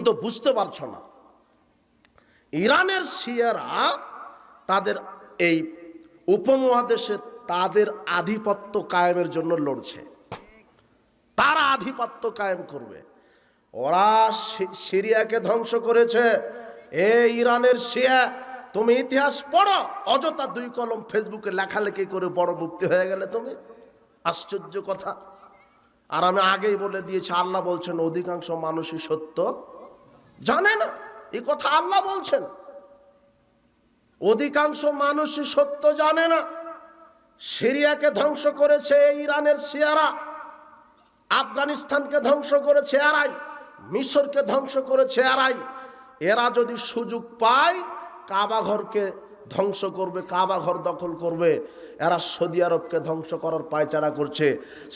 তো বুঝতে পারছো না। ইরানের শিয়ারা তাদের এই উপমহাদেশে তাদের আধিপত্য কায়েমের জন্য লড়ছে। তারা আধিপত্য কায়েম করবে। ওরা সিরিয়াকে ধ্বংস করেছে। ইরানের শিয়া, তুমি ইতিহাস পড়ো, অযথা দুই কলম ফেসবুকে লেখালেখি করে বড় মুফতি হয়ে গেলে তুমি। আশ্চর্য কথা। আর আমি আগেই বলে দিয়েছি, আল্লাহ বলছেন অধিকাংশ মানুষই সত্য জানে না। এই কথা আল্লাহ বলছেন, অধিকাংশ মানুষই সত্য জানে না। সিরিয়াকে ধ্বংস করেছে ইরানের শিয়ারা, আফগানিস্তানকে ধ্বংস করেছে এরাই, মিশরকে ধ্বংস করেছে এরাই। এরা যদি সুযোগ পায় কাবা ঘরকে ধ্বংস করবে, কাবা ঘর দখল করবে। এরা সৌদি আরবকে ধ্বংস করার পায়চারা করছে।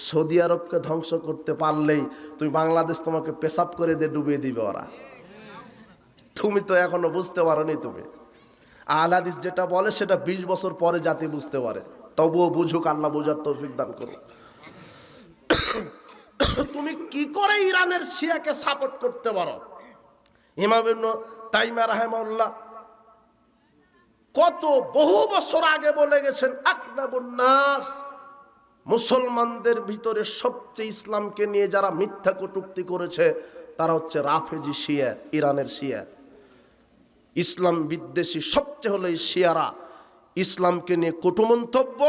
সৌদি আরবকে ধ্বংস করতে পারলেই তুমি বাংলাদেশ তোমাকে পেশাব করে দিয়ে ডুবিয়ে দিবে ওরা। তুমি তো এখনো বুঝতে পারোনি। তুমি আহলে হাদিস যেটা বলে সেটা 20 বছর পরে জাতি বুঝতে পারে। তবুও বুঝুক, আল্লাহ বোঝার তৌফিক দান করুন। তুমি কি করে ইরানের শিয়াকে সাপোর্ট করতে পারো? ইমাম ইবনে তাইমিয়া রাহিমাহুল্লাহ কত বহু বছর আগে বলে গেছেন, আকদাবুন নাস, মুসলমানদের ভিতরে সবচেয়ে ইসলামকে নিয়ে যারা মিথ্যা কটূক্তি করেছে তারা হচ্ছে রাফেজি শিয়া, ইরানের শিয়া। ইসলাম বিদ্বেষী সবচেয়ে হলো এই শিয়ারা। ইসলামকে নিয়ে কটু মন্তব্য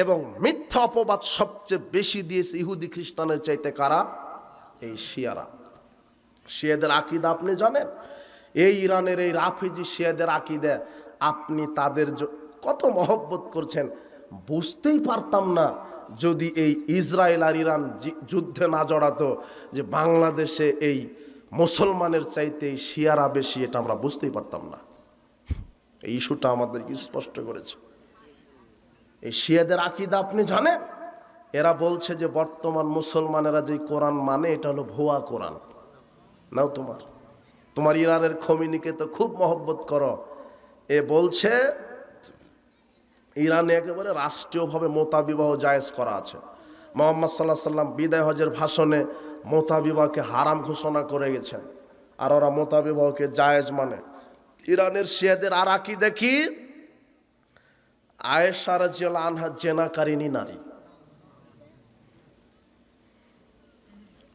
এবং মিথ্যা অপবাদ সবচেয়ে বেশি দিয়েছে ইহুদি খ্রিস্টানের চাইতে কারা? এই শিয়ারা। শিয়াদের আকীদা আপনি জানেন? এই ইরানের এই রাফেজি শিয়াদের আকীদা, আপনি তাদের কত মহব্বত করছেন বুঝতেই পারতাম না যদি এই ইসরায়েল আর ইরান যুদ্ধে না জড়াতো, যে বাংলাদেশে এই মুসলমানের চাইতে এই শিয়ারা বেশি, এটা আমরা বুঝতেই পারতাম না। এই ইস্যুটা আমাদেরকে স্পষ্ট করেছে। এই শিয়াদের আকীদা আপনি জানেন? এরা বলছে যে বর্তমান মুসলমানেরা যে কোরআন মানে এটা হলো ভুয়া কোরআন। নাও তোমার ইরানের খমিনিকে তো খুব মহব্বত করো। এ বলছে ইরানে একেবারে রাষ্ট্রীয়ভাবে মোতাবিবাহ জায়েজ করা আছে। মুহাম্মদ সাল্লাল্লাহু আলাইহি সাল্লাম বিদায় হজের ভাষণে মোতাবিবাহকে হারাম ঘোষণা করে গেছেন, আর ওরা মোতাবিবাহকে জায়েজ মানে। ইরানের শিয়াদের আর আকীদা কি? আয়েশা রাদিয়াল্লাহু আনহা জেনাকারিনী নারী।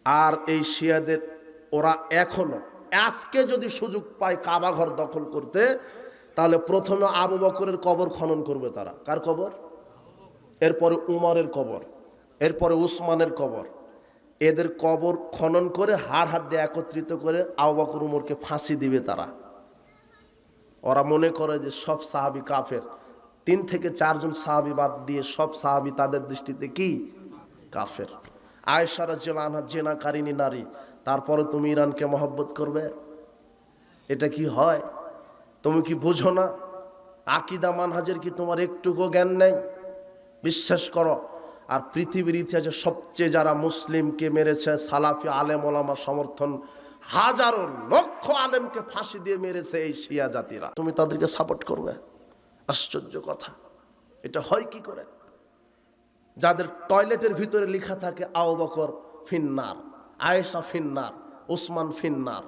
আর এই শিয়াদের ওরা এখনো আজকে যদি সুযোগ পায় কাবা ঘর দখল করতে, তাহলে প্রথমে আবু বকরের কবর খনন করবে তারা। কার কবর? এরপরে উমরের কবর, এরপরে উসমানের কবর। এদের কবর খনন করে হাড় হাড্ডি একত্রিত করে আবু বকর উমরকে ফাঁসি দিবে তারা। ওরা মনে করে যে সব সাহাবী কাফের। 3 থেকে 4 জন সাহাবী বাদ দিয়ে সব সাহাবী তাদের দৃষ্টিতে কি? কাফের। আয়েশা রাদিয়াল্লাহু আনহা জেনাকারিনী নারী, তারপরে তুমি ইরানকে মহব্বত করবে? এটা কি হয়? তুমি কি বুঝো না? আকীদা মানহাজের কি তোমার একটুকু জ্ঞান নেই? বিশ্বাস করো। আর পৃথিবীর ইতিহাসে সবচেয়ে যারা মুসলিমকে মেরেছে সালাফি আলেম ওলামা সমর্থন, হাজারো লক্ষ আলেমকে ফাঁসি দিয়ে মেরেছে এই শিয়া জাতিরা। তুমি তাদেরকে সাপোর্ট করবে? আশ্চর্য কথা। এটা হয় কি করে? যাদের টয়লেটের ভিতরে লেখা থাকে আবু বকর ফিন্নার, আয়েশা ফিন্নার, ওসমান ফিন্নার,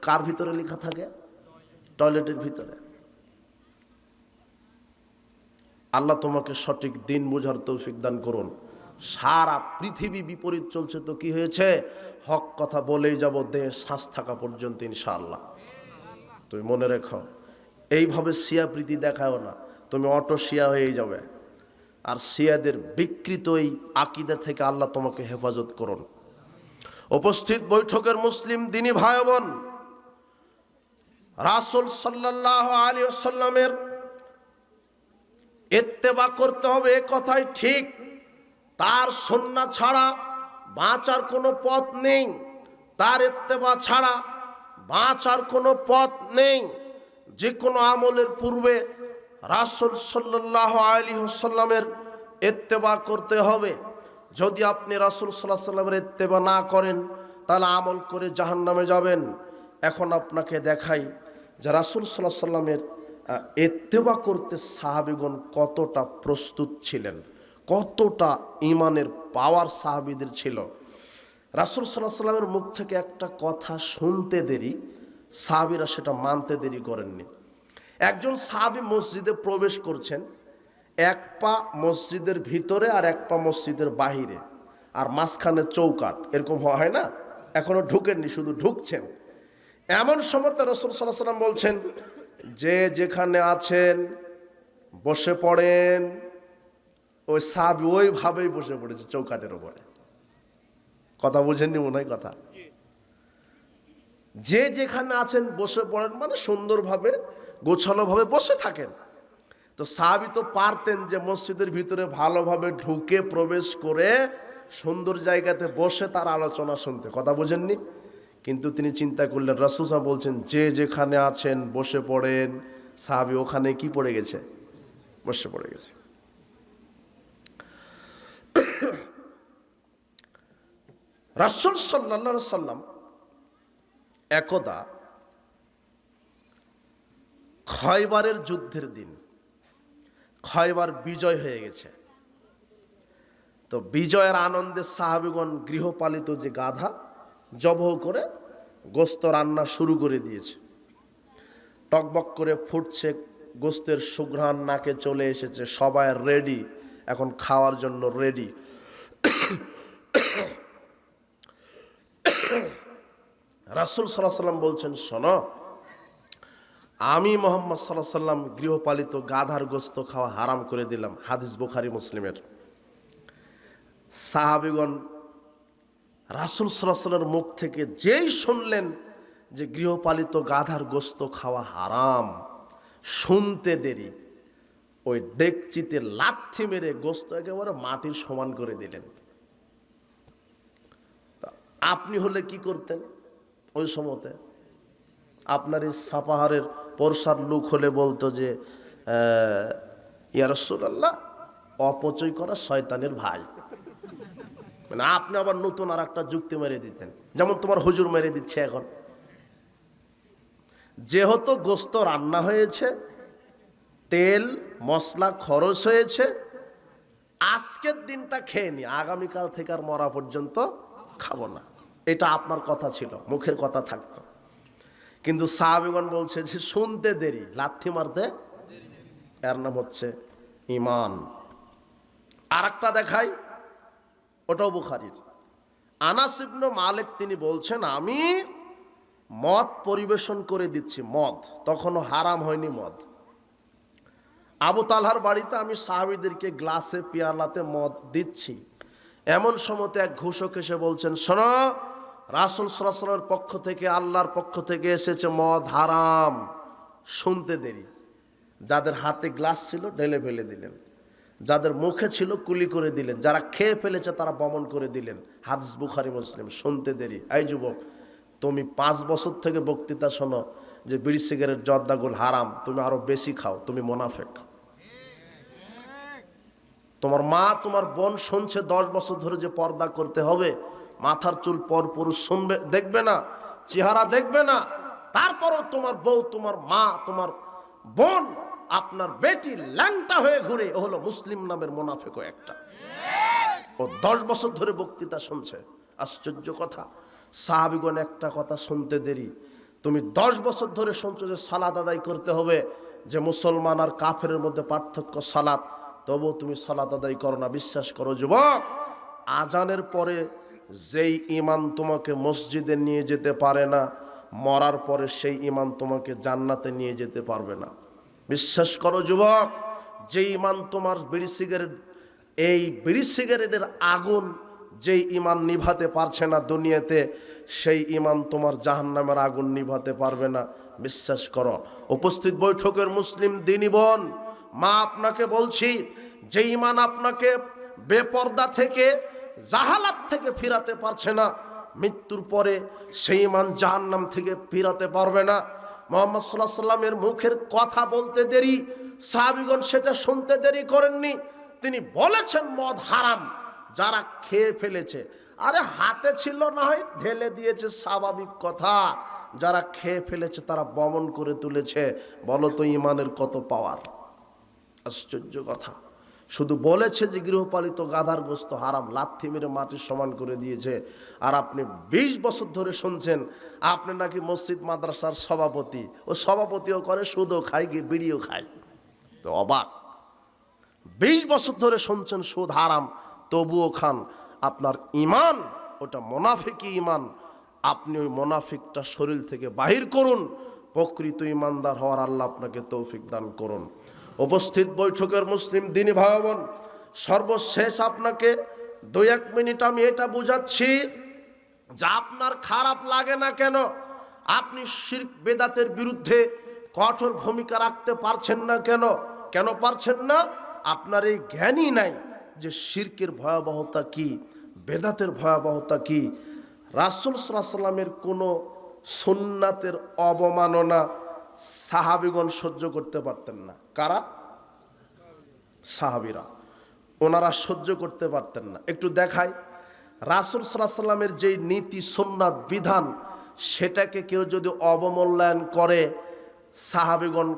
কার ভিতরে লেখা থাকে? টয়লেটের ভিতরে। আল্লাহ তোমাকে সঠিক দিন বোঝার তৌফিক দান করুন। সারা পৃথিবী বিপরীত চলছে তো কি হয়েছে? হক কথা বলেই যাব দেহ শ্বাস থাকা পর্যন্ত ইনশাআল্লাহ। তুমি মনে রেখো, এইভাবে শিয়া প্রীতি দেখাও না, তুমি অটো শিয়া হয়ে যাবে। আর শিয়াদের বিকৃত এই আকীদা থেকে আল্লাহ তোমাকে হেফাজত করুন। উপস্থিত বৈঠকের মুসলিম দিনী ভাই বোন, রাসূল সাল্লাল্লাহু আলাইহি ওয়াসাল্লামের ইত্তেবা করতে হবে, এ কথাই ঠিক। তার সুন্নাহ ছাড়া বাঁচার কোনো পথ নেই, তার ইত্তেবা ছাড়া বাঁচার কোনো পথ নেই। যে কোনো আমলের পূর্বে রাসূল সাল্লাল্লাহু আলাইহি ওয়াসাল্লামের ইত্তেবা করতে হবে। যদি আপনি রাসূল সাল্লাল্লাহু আলাইহি ওয়াসাল্লামের ইত্তেবা না করেন তাহলে আমল করে জাহান্নামে যাবেন। এখন আপনাকে দেখাই যে রাসূল সাল্লাল্লাহু আলাইহি ওয়াসাল্লামের ইত্তেবা করতে সাহাবীগণ কতটা প্রস্তুত ছিলেন, কতটা ঈমানের পাওয়ার সাহাবীদের ছিল। রাসূল সাল্লাল্লাহু আলাইহি সাল্লামের মুখ থেকে একটা কথা শুনতে দেরি, সাহাবীরা সেটা মানতে দেরি করেননি। একজন সাহাবী মসজিদে প্রবেশ করছেন, এক পা মসজিদের ভিতরে আর এক পা মসজিদের বাহিরে, আর মাঝখানে চৌকাঠ, এরকম হয় না? এখনো ঢুকেননি, শুধু ঢুকছেন। এমন সময় রাসূল সাল্লাল্লাহু আলাইহি সাল্লাম বলছেন, যে যেখানে আছেন বসে পড়েন। ওই সাহাবী ওইভাবেই বসে পড়েছে চৌকাঠের উপরে। কথা বুঝেননি মনে হয় কথা? যে যেখানে আছেন বসে পড়েন মানে সুন্দরভাবে গোছালোভাবে বসে থাকেন। তো সাহাবী তো পারতেন যে মসজিদের ভিতরে ভালোভাবে ঢুকে প্রবেশ করে সুন্দর জায়গাতে বসে তার আলোচনা শুনতে। কথা বুঝেননি? কিন্তু তিনি চিন্তা করলেন, রাসূল সাল্লাল্লাহু আলাইহি ওয়াসাল্লাম বলছেন যে যেখানে আছেন বসে পড়েন। সাহাবী ওখানে কি পড়ে গেছে? বসে পড়ে গেছে। রাসূল সাল্লাল্লাহু আলাইহি ওয়াসাল্লাম একদা খয়বারের যুদ্ধের দিন, খয়বার বিজয় হয়ে গেছে, তো বিজয়ের আনন্দে সাহাবীগণ গৃহপালিত যে গাধা জবহ করে গোস্ত রান্না শুরু করে দিয়েছে। টকবক করে ফুটছে, গোস্তের সুঘ্রাণ নাকে চলে এসেছে, সবাই রেডি, এখন খাওয়ার জন্য রেডি। রাসূল সাল্লাল্লাহু আলাইহি ওয়াসাল্লাম বলছেন, শোনো, আমি মুহাম্মদ সাল্লাল্লাহু আলাইহি ওয়াসাল্লাম গৃহপালিত গাধার গোস্ত খাওয়া হারাম করে দিলাম। হাদিস বুখারী মুসলিমের। সাহাবীগণ রাসূল সাল্লাল্লাহু আলাইহি ওয়াসাল্লামের মুখ থেকে যেই শুনলেন যে গৃহপালিত গাধার গোস্ত খাওয়া হারাম, শুনতে দেরি ওই ডেকচিতে লাথি মেরে গোস্ত একেবারে মাটির সমান করে দিলেন। আপনি হলে কি করতেন ওই সময়তে? আপনার এই সাপাহারের পরশার লোক হলে বলতো যে ইয়া রাসূলুল্লাহ, অপচয় করা শয়তানের ভাই। মানে আপনি আবার নতুন আর একটা যুক্তি মেরে দিতেন, যেমন তোমার হুজুর মেরে দিচ্ছে এখন। যেহেতু গোস্ত রান্না হয়েছে, তেল মশলা খরচ হয়েছে, আজকের দিনটা খেয়ে নি, আগামীকাল থেকে আর মরা পর্যন্ত খাবো না, এটা আপনার কথা ছিল, মুখের কথা থাকতো। কিন্তু সাহাবীগণ বলছে যে শুনতে দেরি, লাথি মারতে, এর নাম হচ্ছে ঈমান। আর একটা দেখাই, ওটাও বুখারীর। আনাস ইবনে মালিক তিনি বলছেন, আমি মদ পরিবেশন করে দিচ্ছি, মদ তখনও হারাম হয়নি মদ। আবু তালহার বাড়িতে আমি সাহাবীদেরকে গ্লাসে পেয়ালাতে মদ দিচ্ছি, এমন সময়তে এক ঘোষক এসে বলছেন, শোনো, রাসূল সাল্লাল্লাহু আলাইহি ওয়াসাল্লামের পক্ষ থেকে, আল্লাহর পক্ষ থেকে এসেছে, মদ হারাম। শুনতে দেরি। যাদের হাতে গ্লাস ছিল ঢেলে ফেলে দিলেন, যাদের মুখে ছিল কুলি করে দিলেন, যারা খেয়ে ফেলেছে তারা বমন করে দিলেন। হাদিস বুখারী মুসলিম। শুনতে দেরি। এই যুবক, তুমি 5 বছর থেকে বক্তৃতা শোনো যে বিড়ি সিগারেট জর্দাগুল হারাম, তুমি আরো বেশি খাও, তুমি মুনাফিক। তোমার মা তোমার বোন শুনছে 10 বছর ধরে যে পর্দা করতে হবে, মাথার চুল পর পুরুষ শুনবে, দেখবে না, চেহারা দেখবে না, তারপরও তোমার বউ, তোমার মা, তোমার বোন, আপনার বেটি ল্যাংটা হয়ে ঘুরে, ও হলো মুসলিম নামের মুনাফিক একটা। ও 10 বছর ধরে বক্তৃতা শুনছে। আশ্চর্য কথা, সাহাবীগণ একটা কথা শুনতে দেরি। তুমি 10 বছর ধরে শুনছো যে সালাত আদায় করতে হবে, যে মুসলমান আর কাফেরের মধ্যে পার্থক্য সালাত, তবু তুমি সালাত আদায় করো না। বিশ্বাস করো যুবক, আজানের পরে যেই ঈমান তোমাকে মসজিদে নিয়ে যেতে পারে না, মরার পরে সেই ঈমান তোমাকে জান্নাতে নিয়ে যেতে পারবে না। বিশ্বাস করো যুবক, যে ঈমান তোমার বিড়ি সিগারেট, এই বিড়ি সিগারেটের আগুন যেই ঈমান নিভাতে পারছে না দুনিয়াতে, সেই ঈমান তোমার জাহান্নামের আগুন নিভাতে পারবে না। বিশ্বাস করো। উপস্থিত বৈঠকের মুসলিম দিনী বোন, মা, আপনাকে বলছি, যে ঈমান আপনাকে বেপর্দা থেকে, জাহালাত থেকে ফিরাতে পারছে না, মৃত্যুর পরে সেই ঈমান জাহান্নাম থেকে ফিরাতে পারবে না। মুহাম্মদ সাল্লাল্লাহু আলাইহি ওয়াসাল্লামের মুখের কথা বলতে দেরি, সাহাবীগণ সেটা শুনতে দেরি করেননি। তিনি বলেছেন মদ হারাম, যারা খেয়ে ফেলেছে, আরে হাতে ছিল না হয় ঢেলে দিয়েছে, স্বাভাবিক কথা। যারা খেয়ে ফেলেছে তারা বমন করে তুলেছে। বলো তো ঈমানের কত পাওয়ার! আশ্চর্য কথা। শুধু বলেছে যে গৃহপালিত গাধার গোস্ত হারাম, লাথি মেরে মাটির সমান করে দিয়েছে। আর আপনি 20 বছর ধরে শুনছেন আপনি নাকি মসজিদ মাদ্রাসার সভাপতি, ও সভাপতিও করে, সুদও খায়, গিয়ে বিড়িও খায়। তো অবাক, 20 বছর ধরে শুনছেন সুদ হারাম, তবুও খান। আপনার ইমান ওটা মোনাফিকি ইমান। আপনি ওই মোনাফিকটা শরীর থেকে বাহির করুন, প্রকৃত ইমানদার হওয়ার আল্লাহ আপনাকে তৌফিক দান করুন। উপস্থিত বৈঠকের মুসলিম দিনী ভাই বোন, সর্বশেষ আপনাকে 2-1 মিনিট আমি এটা বুঝাচ্ছি যা আপনার খারাপ লাগে না কেন, আপনি শিরক বেদাতের বিরুদ্ধে কঠোর ভূমিকা রাখতে পারছেন না কেন? কেন পারছেন না? আপনার এই জ্ঞানই নাই যে শিরকের ভয়াবহতা কি, বেদাতের ভয়াবহতা কি। রাসূল সাল্লাল্লাহু আলাইহি সাল্লামের কোনো সুন্নাতের অবমাননা সাহাবীগণ সহ্য করতে পারতেন না। কারা? সাহাবীরা। ওনারা সহ্য করতে পারতেন না। একটু দেখাই, রাসূল সাল্লাল্লাহু আলাইহি সাল্লামের যেই নীতি সুন্নাত বিধান, সেটাকে কেউ যদি অবমূল্যায়ন করে, সাহাবীগণ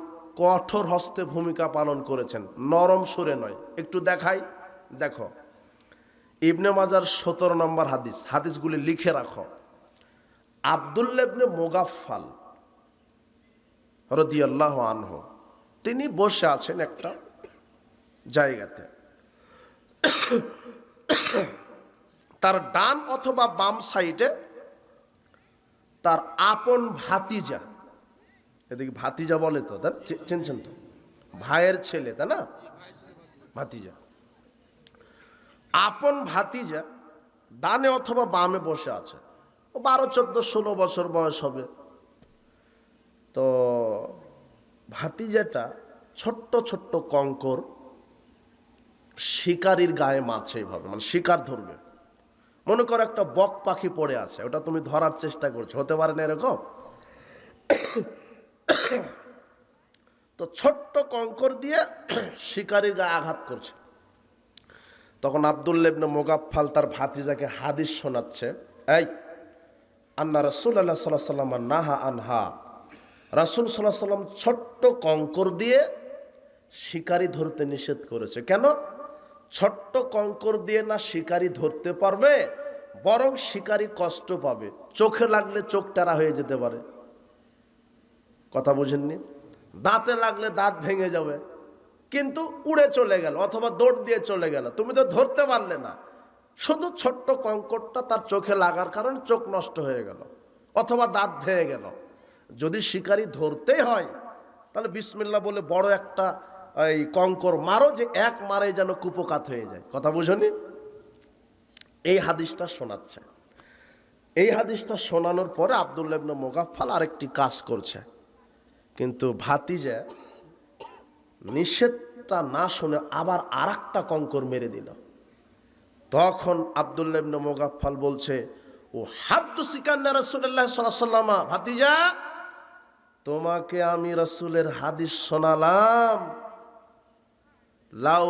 কঠোর হস্তে ভূমিকা পালন করেছেন, নরম সুরে নয়। একটু দেখাই, দেখো ইবনে মাজার 17 নম্বর হাদিস, হাদিসগুলি লিখে রাখো। আব্দুল্লাহ ইবনে মুগাফফাল রাদিয়াল্লাহু আনহু, তিনি বসে আছেন একটা জায়গাতে। তার ডান অথবা বাম সাইডে তার আপন ভাতিজা, এদিকে ভাতিজা বলে তো, চিনছেন তো, ভাইয়ের ছেলে, তাই না? ভাতিজা, আপন ভাতিজা ডানে অথবা বামে বসে আছে। 12, 14, 16 বছর বয়স হবে। তো ভাতিজাটা ছোট্ট ছোট্ট কঙ্কর শিকারির গায়ে মারছে এইভাবে, মানে শিকার ধরবে। মনে করো একটা বক পাখি পড়ে আছে, ওটা তুমি ধরার চেষ্টা করছো, হতে পারে না এরকম? তো ছোট্ট কঙ্কর দিয়ে শিকারির গায়ে আঘাত করছে। তখন আব্দুল্লাহ ইবনে মুগাফফাল তার ভাতিজাকে হাদিস শোনাচ্ছে। এই আন্না রাসূলুল্লাহ সাল্লাল্লাহু আলাইহি ওয়াসাল্লাম নাহা আনহা, রাসূল সাল্লাল্লাহু আলাইহি ওয়াসাল্লাম ছোট্ট কঙ্কর দিয়ে শিকারি ধরতে নিষেধ করেছে। কেন? ছোট্ট কঙ্কর দিয়ে না শিকারি ধরতে পারবে, বরং শিকারি কষ্ট পাবে, চোখে লাগলে চোখ টেরা হয়ে যেতে পারে। কথা বুঝেননি? দাঁতে লাগলে দাঁত ভেঙে যাবে, কিন্তু উড়ে চলে গেল অথবা দৌড় দিয়ে চলে গেল, তুমি তো ধরতে পারলে না। শুধু ছোট্ট কঙ্করটা তার চোখে লাগার কারণে চোখ নষ্ট হয়ে গেল অথবা দাঁত ভেঙে গেল। যদি শিকারি ধরতেই হয় তাহলে বিসমিল্লাহ বলে বড় একটা এই কঙ্কর মারো, যে এক মারে যেন কুপকাত হয়ে যায়। কথা বুঝনি? এই হাদিসটা শোনাচ্ছে। এই হাদিসটা শোনানোর পরে আব্দুল্লাহ ইবনে মুগাফফাল আরেকটি কাজ করছে, কিন্তু ভাতিজা নিষেধটা না শুনে আবার আরেকটা কঙ্কর মেরে দিল। তখন আব্দুল্লাহ ইবনে মুগাফফাল বলছে, ও হাদ্দুসিকান্না রাসূলুল্লাহ সাল্লাল্লাহু আলাইহি ওয়াসাল্লাম, ভাতিজা তোমাকে আমি রাসূলের হাদিস শোনালাম, লাউ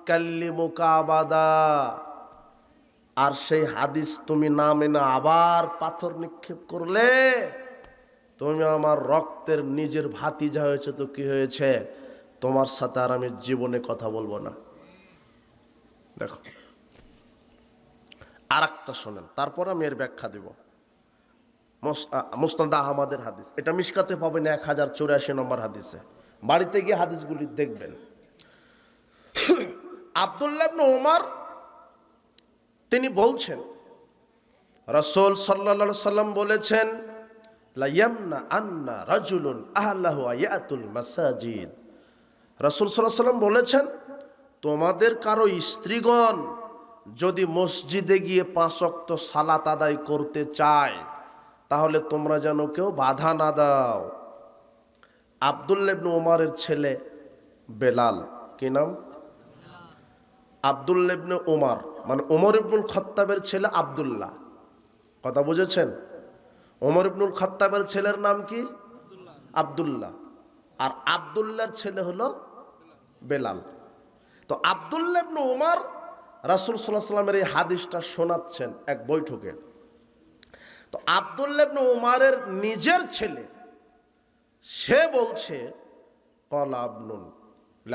কাল্লিমুকা আবাদা, আর সেই হাদিস তুমি না মেনে আবার পাথর নিক্ষেপ করলে, তুমি আমার রক্তের নিজের ভাতিজা হয়েছে তো কি হয়েছে, তোমার সাথে আর আমি জীবনে কথা বলবো না। দেখো আর একটা শোনেন, তারপর আমি এর ব্যাখ্যা দিব। মুসনাদ আহমদের হাদিস, এটা মিশকাতে পাবেন 1084 নম্বর হাদিসে, বাড়িতে গিয়ে হাদিসগুলি দেখবেন। আব্দুল্লাহ ইবনে ওমর তিনি বলছেন, রাসূল সাল্লাল্লাহু আলাইহি সাল্লাম বলেছেন, লা ইয়ামনা আন্না রাজুলুন আহলাহু আয়াতুল মাসাজিদ, রাসূল সাল্লাল্লাহু আলাইহি সাল্লাম বলেছেন, তোমাদের কারো স্ত্রীগণ যদি মসজিদে গিয়ে 5 ওয়াক্ত সালাত আদায় করতে চায়, তাহলে তোমরা যেন কেউ বাধা না দাও। আব্দুল্লাহ ইবনে ওমরের ছেলে বেলাল, কি নাম? আব্দুল্লাহ ইবনে ওমর, মানে ওমর ইবনুল খাত্তাবের ছেলে আব্দুল্লাহ। কথা বুঝেছেন? ওমর ইবনুল খাত্তাবের ছেলের নাম কি? আব্দুল্লাহ। আর আব্দুল্লাহর ছেলে হলো বেলাল। তো আব্দুল্লাহ ইবনে ওমর রাসূল সাল্লাল্লাহু আলাইহি ওয়াসাল্লামের এই হাদিসটা শোনাচ্ছেন এক বৈঠকে। তো আব্দুল্লাহ ইবনে ওমরের নিজের ছেলে সে বলছে, ক্বালা আবনুন,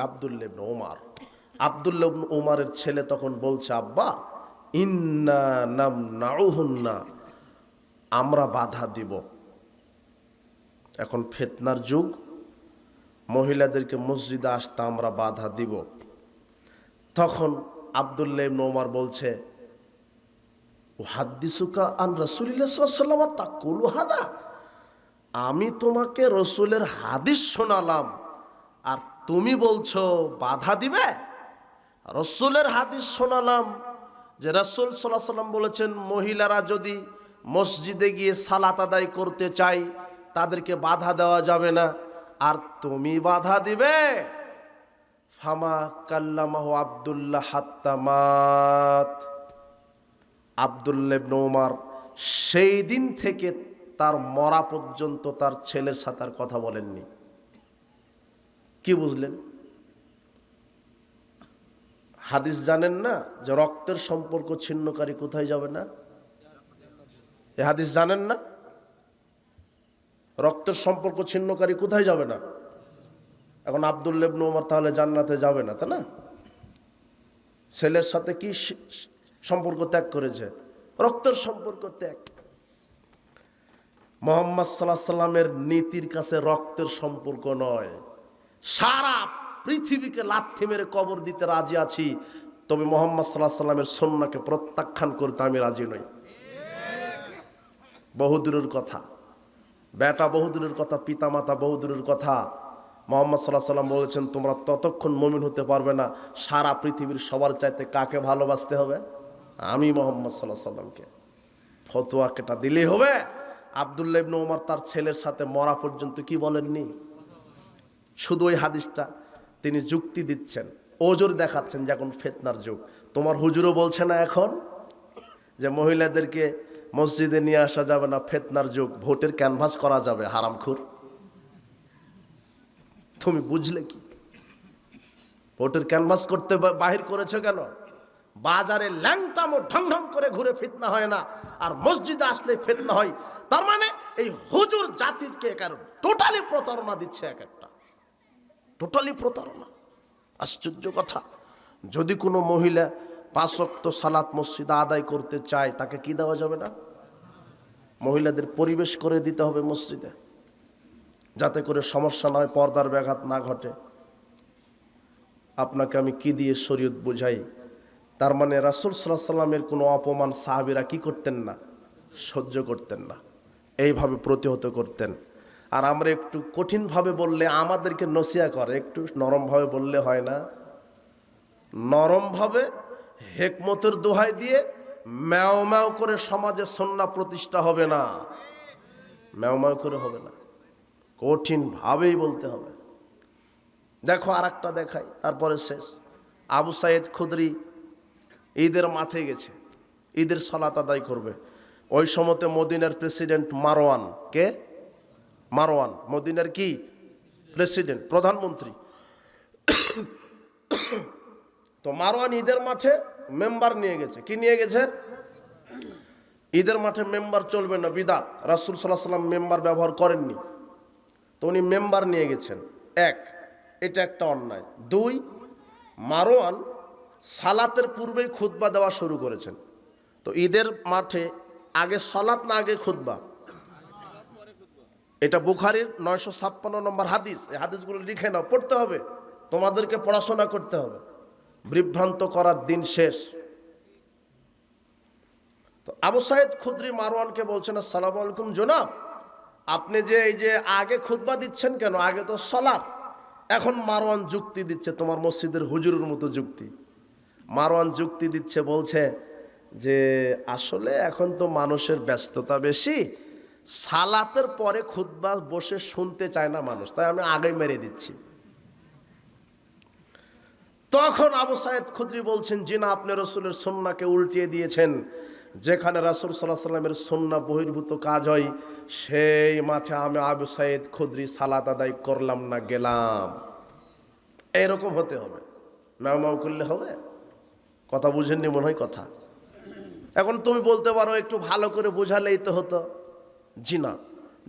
আব্দুল্লাহ ইবনে ওমর, আব্দুল্লাহ ইবনে উমারের ছেলে তখন বলছে, আব্বা ইন্না নামনাউহুন্না, আমরা বাধা দিব। এখন ফিতনার যুগ, মহিলাদেরকে মসজিদে আসতে আমরা বাধা দিব। তখন আব্দুল্লাহ ইবনে উমার বলছে, উহাদ্দিসুকা আন রাসূলিল্লাহ সাল্লাল্লাহু আলাইহি ওয়াসাল্লাম তাকুলু হাদা, আমি তোমাকে রসুলের হাদিস শোনালাম আর তুমি বলছো বাধা দিবে। রসুলের হাদিস শোনালাম যে রাসূল সাল্লাল্লাহু আলাইহি ওয়াসাল্লাম বলেছেন মহিলারা যদি মসজিদে গিয়ে সালাত আদায় করতে চায় তাদেরকে বাধা দেওয়া যাবে না, আর তুমি বাধা দিবে। ফামা কাল্লামাহু আব্দুল্লাহ হাত্তা মাত, আব্দুল্লাহ ইবনে উমার সেই দিন থেকে তার মরা পর্যন্ত তার ছেলের সাথে আর কথা বলেননি। কি বুঝলেন? হাদিস জানেন না যে রক্তের সম্পর্ক ছিন্নকারী কোথায় যাবে না? এই হাদিস জানেন না? রক্তের সম্পর্ক ছিন্নকারী কোথায় যাবে না? এখন আব্দুল্লাহ ইবনে উমার তাহলে জান্নাতে যাবে না, তাই না? ছেলের সাথে কি সম্পর্ক ত্যাগ করেছে? রক্তের সম্পর্ক ত্যাগ। মুহাম্মদ সাল্লাল্লাহু আলাইহি সাল্লামের নীতির কাছে রক্তের সম্পর্ক নয়। সারা পৃথিবীকে লাথি মেরে কবর দিতে রাজি আছি, তবে মুহাম্মদ সাল্লাল্লাহু আলাইহি সাল্লামের সুন্নাহকে প্রত্যাখ্যান করতে আমি রাজি নই। বহুদূরের কথা, বেটা বহুদূরের কথা, পিতামাতা বহুদূরের কথা। মুহাম্মদ সাল্লাল্লাহু আলাইহি সাল্লাম বলেছেন তোমরা ততক্ষণ মুমিন হতে পারবে না সারা পৃথিবীর সবার চাইতে কাকে ভালোবাসতে হবে? আমি মুহাম্মদ সাল্লাল্লাহু আলাইহি সাল্লামকে। ফতোয়া কেটা দিলেই হবে। আব্দুল্লাহ ইবনে উমার তার ছেলের সাথে মরা পর্যন্ত কি বলেননি? শুধু ওই হাদিসটা তিনি যুক্তি দিচ্ছেন, ওজোর দেখাচ্ছেন যে এখন ফিতনার যুগ। তোমার হুজুরও বলছে না এখন যে মহিলাদেরকে মসজিদে নিয়ে আসা যাবে না, ফিতনার যুগ, ভোটের ক্যানভাস করা যাবে। হারামখোর, তুমি বুঝলে কি? ভোটের ক্যানভাস করতে বাহির করেছো কেন? বাজারে ল্যাংটামো ঢং ঢং করে ঘুরে ফিতনা হয় না, আর মসজিদে আসলে ফিতনা হয়। তার মানে এই হুজুর জাতিকে টোটালি প্রতারণা দিচ্ছে, এক একটা টোটালি প্রতারণা। আশ্চর্য কথা। যদি কোনো মহিলা 5 ওয়াক্ত সালাত মসজিদে আদায় করতে চায় তাকে কি দেওয়া যাবে না? মহিলাদের পরিবেশ করে দিতে হবে মসজিদে, যাতে করে সমস্যা নয়, পর্দার ব্যাঘাত না ঘটে। আপনাকে আমি কি দিয়ে শরীয়ত বুঝাই? তার মানে রাসূল সাল্লাল্লাহু আলাইহি সাল্লামের কোনো অপমান সাহাবীরা কি করতেন না? সহ্য করতেন না, এইভাবে প্রতিহত করতেন। আর আমরা একটু কঠিনভাবে বললে আমাদেরকে নসিহত করে, একটু নরমভাবে বললে হয় না? নরমভাবে হিকমতের দোহাই দিয়ে ম্যাও ম্যাও করে সমাজে সুন্নাহ প্রতিষ্ঠা হবে না। ম্যাও ম্যাও করে হবে না, কঠিনভাবেই বলতে হবে। দেখো আরেকটা দেখাই, তারপরে শেষ। আবু সাইদ খুদরি ঈদের মাঠে গেছে, ঈদের সালাত আদায় করবে। ওই সময়তে মদিনার প্রেসিডেন্ট মারওয়ান, কে? মারওয়ান মদিনার কি প্রেসিডেন্ট, প্রধানমন্ত্রী। তো মারওয়ান ঈদের মাঠে মেম্বার নিয়ে গেছে। কি নিয়ে গেছে? ঈদের মাঠে মেম্বার চলবে না, বিদআত। রাসূল সাল্লাল্লাহু আলাইহি সাল্লাম মেম্বার ব্যবহার করেননি, তো উনি মেম্বার নিয়ে গেছেন। এক, এটা একটা অন্যায়। 2, মারওয়ান সালাতের পূর্বেই খুতবা দেওয়া শুরু করেছেন। তো ঈদের মাঠে আগে সালাত না আগে খুতবা? এটা বুখারীর 956 নম্বর হাদিস। এই হাদিসগুলো লিখে নাও, পড়তে হবে, তোমাদেরকে পড়াশোনা করতে হবে। বিভ্রান্ত করার দিন শেষ। তো আবু সাইদ খুদরি মারওয়ানকে বলছেন, আসসালামু আলাইকুম জনাব, আপনি যে এই যে আগে খুতবা দিচ্ছেন কেন? আগে তো সালাত। এখন মারওয়ান যুক্তি দিচ্ছে, তোমার মসজিদের হুজুরের মতো যুক্তি। মারওয়ান যুক্তি দিচ্ছে, বলছে যে আসলে এখন তো মানুষের ব্যস্ততা বেশি, সালাতের পরে খুতবা বসে শুনতে চায় না মানুষ, তাই আমি আগে মেরে দিচ্ছি। তখন আবু সাইদ খুদরি বলছেন, জি না, আপনি রাসূলের সুন্নাহকে উল্টিয়ে দিয়েছেন। যেখানে রাসূল সাল্লাল্লাহু আলাইহি সাল্লামের সুন্নাহ বহির্ভূত কাজ হয় সেই মাঠে আমি আবু সাইদ খুদরি সালাত আদায় করলাম না, গেলাম। এরকম হতে হবে, ম্যাও ম্যাও করলে হবে? কথা বুঝেননি মনে হয় কথা। এখন তুমি বলতে পারো একটু ভালো করে বোঝালেই তো হতো। জি না,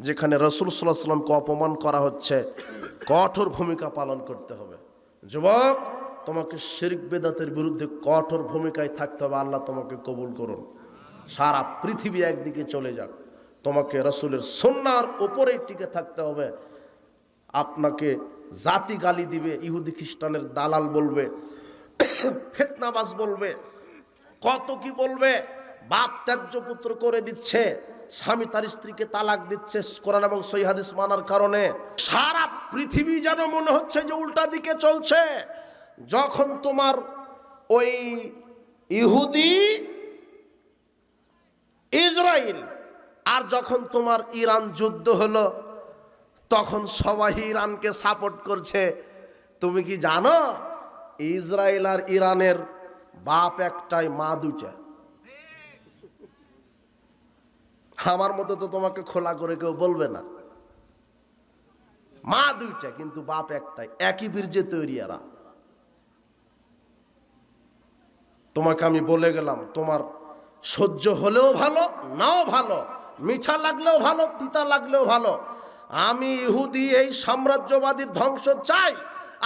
যেখানে রাসূল সাল্লাল্লাহু আলাইহি সাল্লামকে অপমান করা হচ্ছে কঠোর ভূমিকা পালন করতে হবে। যুবক, তোমাকে শিরক বেদাতের বিরুদ্ধে কঠোর ভূমিকায় থাকতে হবে। আল্লাহ তোমাকে কবুল করুন। সারা পৃথিবী একদিকে চলে যাক, তোমাকে রাসূলের সুন্নাহর উপরেই টিকে থাকতে হবে। আপনাকে জাতি গালি দিবে, ইহুদি খ্রিস্টানের দালাল বলবে, ফিতনাবাজ বলবে, কত কি বলবে। বাপ ত্যায্য পুত্র করে দিচ্ছে, স্বামী তার স্ত্রীকে তালাক দিচ্ছে কোরআন এবং সহিহ হাদিস মানার কারণে। সারা পৃথিবী যেন মনে হচ্ছে যে উল্টা দিকে চলছে। যখন তোমার ওই ইহুদি ইসরায়েল আর যখন তোমার ইরান যুদ্ধ হলো, তখন সবাই ইরানকে সাপোর্ট করছে। তুমি কি জানো ইসরায়েল আর ইরানের বাপ একটাই, মা দুইটা? আমার মতো তো তোমাকে খোলা করে কেউ বলবে না। মা দুইটা কিন্তু বাপ একটাই, একই বীর্যে তৈরি এরা। তোমাকে আমি বলে গেলাম, তোমার সহ্য হলেও ভালো, নাও ভালো, মিঠা লাগলেও ভালো, তিতা লাগলেও ভালো। আমি ইহুদি এই সাম্রাজ্যবাদীর ধ্বংস চাই।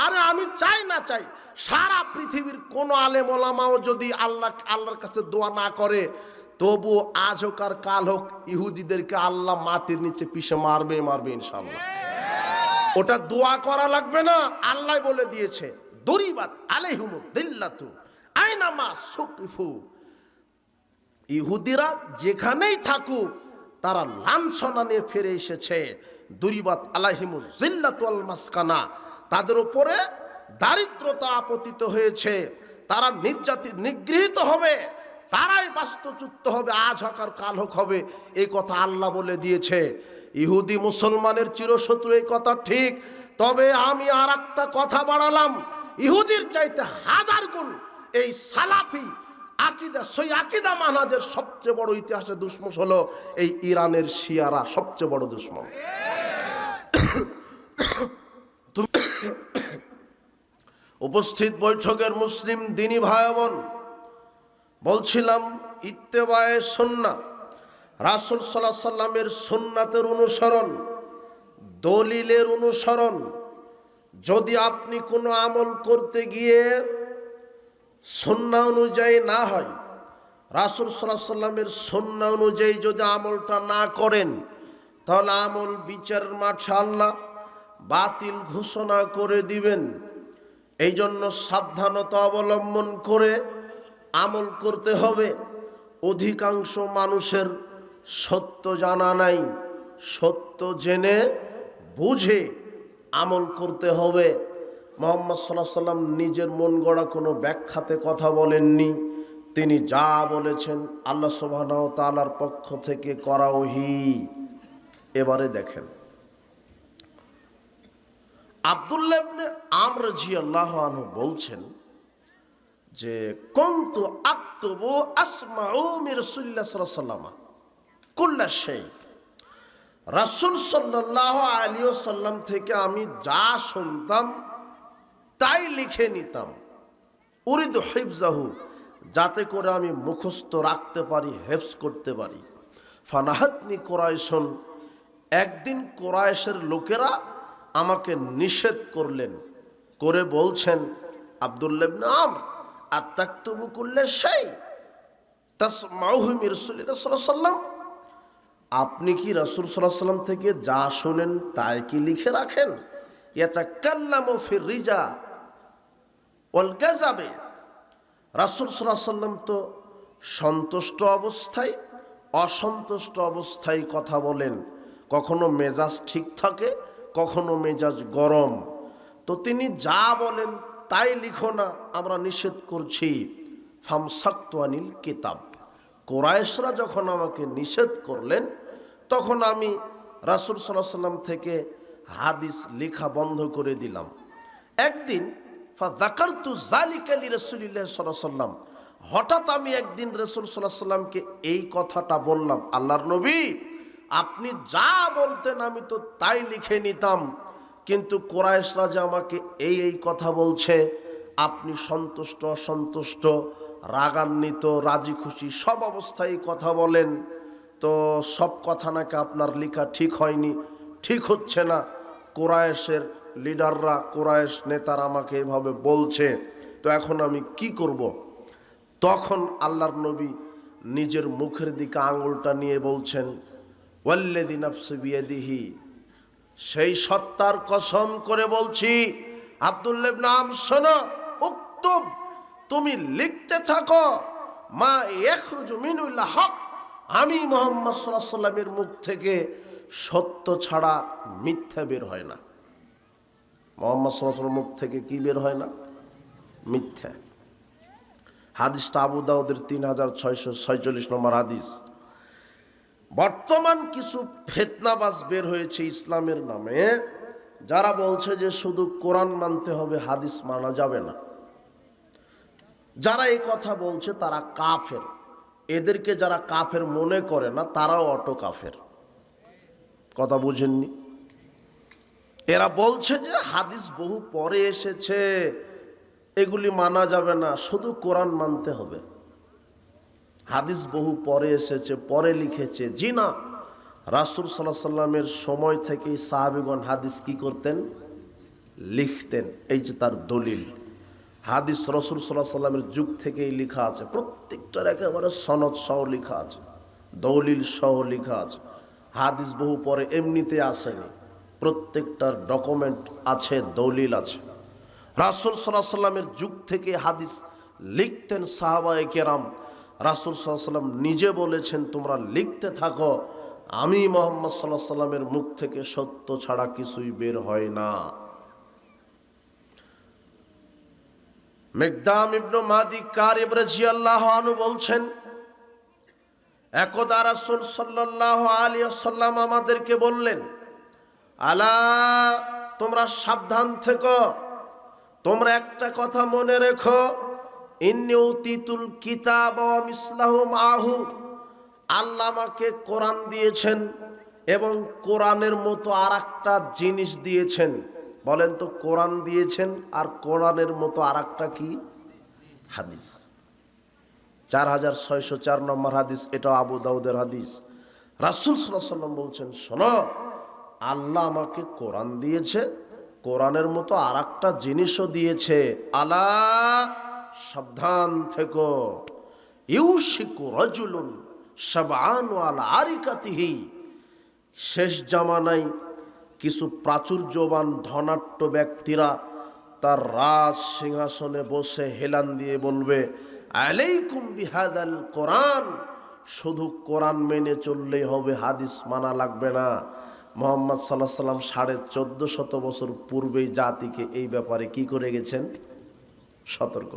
আরে আমি চাই না চাই, সারা পৃথিবীর কোন আলেম ওলামাও যদি আল্লাহর কাছে দোয়া না করে, তবু আজ হোক আর কাল হোক ইহুদিদেরকে আল্লাহ মাটির নিচে পিষে মারবে ইনশাআল্লাহ। ওটা দোয়া করা লাগবে না, আল্লাহ বলে দিয়েছে, দরিবাত আলাইহিমুদ দিল্লাতু আইনামা সুকিফু। ইহুদিরা যেখানেই থাকুক তারা লাঞ্ছনা নিয়ে ফিরে এসেছে। দরিবাত আলাইহিমুজ জিল্লাতু ওয়াল মাসকানা, তাদের উপরে দারিদ্রতা আপতিত হয়েছে। তারা নিগৃহীত হবে, তারাই বাস্তুচ্যুত হবে, আজ হোক আর কাল হোক হবে। এই কথা আল্লাহ বলে দিয়েছে। ইহুদি মুসলমানের চিরশত্রু, এই কথা ঠিক। তবে আমি আর একটা কথা বাড়ালাম, ইহুদির চাইতে হাজার গুণ এই সালাফি আকিদা, সই আকিদা মানহাজের সবচেয়ে বড় ইতিহাসের দুশ্মন হলো এই ইরানের শিয়ারা, সবচেয়ে বড় দুশ্মন। উপস্থিত বৈঠকের মুসলিম দিনী ভাই বোন, বলছিলাম ইত্তেবায়ে সুন্নাহ, রাসূল সাল্লাল্লাহু আলাইহি সাল্লামের সুন্নাতের অনুসরণ, দলিলের অনুসরণ। যদি আপনি কোনো আমল করতে গিয়ে সুন্নাহ অনুযায়ী না হয়, রাসূল সাল্লাল্লাহু আলাইহি সাল্লামের সুন্নাহ অনুযায়ী যদি আমলটা না করেন, তাহলে আমল বিচারের মাঠে আল্লাহ বাতিল ঘোষণা করে দিবেন। এই জন্য সাবধানতা অবলম্বন করে আমল করতে হবে। অধিকাংশ মানুষের সত্য জানা নাই, সত্য জেনে বুঝে আমল করতে হবে। মুহাম্মদ সাল্লাল্লাহু আলাইহি সাল্লাম নিজের মন গড়া কোনো ব্যাখ্যাতে কথা বলেননি। তিনি যা বলেছেন আল্লাহ সুবহানাহু ওয়া তাআলার পক্ষ থেকে করা ওহী। এবারে দেখেন, আব্দুল্লাহ ইবনে আমর রাদিয়াল্লাহু আনহু বলছেন যে কুনতু আকতুবু আসমাউ মির রাসূলিল্লাহ সাল্লাল্লাহু আলাইহি ওয়াসাল্লাম কুল্লা শাই। রাসূল সাল্লাল্লাহু আলাইহি ওয়াসাল্লাম থেকে আমি যা শুনতাম তাই লিখে নিতাম। উরিদু হিফজাহু, যাতে করে আমি মুখস্থ রাখতে পারি, হেফজ করতে পারি। ফানাহাতনি কুরাইশুন, একদিন কুরাইশের লোকেরা আমাকে নিষেধ করলেন, করে বলছেন, আব্দুল্লাহ ইবনে আমর আতাকতুবু কুল্লা শাই তাসমাউহু মির রাসূলিল্লাহ সাল্লাল্লাহু আলাইহি ওয়াসাল্লাম, আপনি কি রাসূল সাল্লাল্লাহু আলাইহি ওয়াসাল্লাম থেকে যা শুনেন তাই কি লিখে রাখেন? ইয়াতাকাল্লামু ফির রিজা ওয়াল গাযাবে, রাসূল সাল্লাল্লাহু আলাইহি ওয়াসাল্লাম তো সন্তুষ্ট অবস্থায় অসন্তুষ্ট অবস্থায় কথা বলেন। কখনো মেজাজ ঠিক থাকে, কখনো মেজাজ গরম। তো তিনি যা বলেন তাই লিখো না, আমরা নিষেধ করছি। ফামসাকতু আনিল কিতাব, কুরাইশরা যখন আমাকে নিষেধ করলেন, তখন আমি রাসূল সাল্লাল্লাহু আলাইহি ওয়াসাল্লাম থেকে হাদিস লেখা বন্ধ করে দিলাম। একদিন ফাযাকারতু যালিকা লিরাসূলিল্লাহ সাল্লাল্লাহু আলাইহি ওয়াসাল্লাম, হঠাৎ আমি একদিন রাসূল সাল্লাল্লাহু আলাইহি ওয়াসাল্লামকে এই কথাটা বললাম, আল্লাহর নবী আপনি যা বলতেন আমি তো তাই লিখে নিতাম, কিন্তু কুরাইশরা যে আমাকে এই কথা বলছে, আপনি সন্তুষ্ট অসন্তুষ্ট, রাগান্বিত রাজি খুশি সব অবস্থায় কথা বলেন, তো সব কথা নাকি আপনার লেখা ঠিক হয়নি, ঠিক হচ্ছে না। কুরাইশের লিডাররা, কুরাইশ নেতারা আমাকে এভাবে বলছে। তো এখন আমি কি করব? তখন আল্লাহর নবী নিজের মুখের দিকে আঙুলটা নিয়ে বলছেন, ওয়াল্লাযী নাফসি বিয়াদিহি, সেই সত্তার কসম করে বলছি, আব্দুল্লাহ ইবনে আমর শোনো, উক্তুব, তুমি লিখতে থাকো, মা ইয়াখরুজু মিনুল হক, আমি মুহাম্মদ সাল্লাল্লাহু আলাইহি ওয়াসাল্লামের মুখ থেকে সত্য ছাড়া মিথ্যা বের হয় না। মুহাম্মদ সাল্লাল্লাহু আলাইহি ওয়াসাল্লামের মুখ থেকে কি বের হয় না? মিথ্যা। হাদিসটা আবু দাউদের 3646 নম্বর হাদিস। বর্তমান কিছু ফিতনাবাজ বের হয়েছে ইসলামের নামে, যারা বলছে যে শুধু কোরআন মানতে হবে, হাদিস মানা যাবে না। যারা এই কথা বলছে তারা কাফের। এদেরকে যারা কাফের মনে করে না, তারাও অটো কাফের। কথা বুঝেননি? এরা বলছে যে হাদিস বহু পরে এসেছে, এগুলি মানা যাবে না, শুধু কোরআন মানতে হবে। হাদিস বহু পরে এসেছে, পরে লিখেছে। জি না, রাসূল সাল্লাল্লাহু আলাইহি সাল্লামের সময় থেকেই সাহাবীগণ হাদিস কি করতেন? লিখতেন। এই যে তার দলিল, হাদিস রাসূল সাল্লাল্লাহু আলাইহি সাল্লামের যুগ থেকেই লেখা আছে, প্রত্যেকটার একেবারে সনদ সহ লেখা আছে, দলিল সহ লেখা আছে। হাদিস বহু পরে এমনিতে আসেনি, প্রত্যেকটার ডকুমেন্ট আছে, দলিল আছে। রাসূল সাল্লাল্লাহু আলাইহি সাল্লামের যুগ থেকে হাদিস লিখতেন সাহাবায়ে কেরাম। রাসূল সাল্লাল্লাহু আলাইহি সাল্লাম নিজে বলেছেন, তোমরা লিখতে থাকো, আমি মুহাম্মদ সাল্লাল্লাহু আলাইহি সাল্লামের মুখ থেকে সত্য ছাড়া কিছুই বের হয় না। মিকদাম ইবনে মাদি কারিব রাদিয়াল্লাহু আনহু বলছেন, একদা রাসূল সাল্লাল্লাহু আলাইহি ওয়াসাল্লাম আমাদেরকে বললেন, আলা, তোমরা সাবধান থেকো, তোমরা একটা কথা মনে রেখো, ইন্নী উতিতুল কিতাব ওয়া মিসলাহু মাহু, আল্লাহ আমাকে কোরআন দিয়েছেন এবং কোরআনের মতো আর একটা জিনিস দিয়েছেন। বলেন তো, কোরআন দিয়েছেন আর কোরআনের মতো আর একটা কি? হাদিস। 4604 নম্বর হাদিস, এটা আবু দাউদের হাদিস। রাসূল সাল্লাল্লাহু আলাইহি ওয়াসাল্লাম বলছেন, শোনো, আল্লাহ আমাকে কোরআন দিয়েছে, কোরআনের মতো আর একটা জিনিসও দিয়েছে। আলা, সাবধান থেকো, ইউশিকু রাজুলুন শাবআনু আলা আরিকাতিহি, শেষ জামানায় কিছু প্রাচুর্যবান ধনাঢ্য ব্যক্তিরা তার রাজ সিংহাসনে বসে হেলান দিয়ে বলবে, আলাইকুম বিহাদাল কোরআন, শুধু কোরআন মেনে চললেই হবে, হাদিস মানা লাগবে না। মুহাম্মদ সাল্লাল্লাহু আলাইহি সাল্লাম 1450 বছর পূর্বেই জাতিকে এই ব্যাপারে কি করে গেছেন? সতর্ক।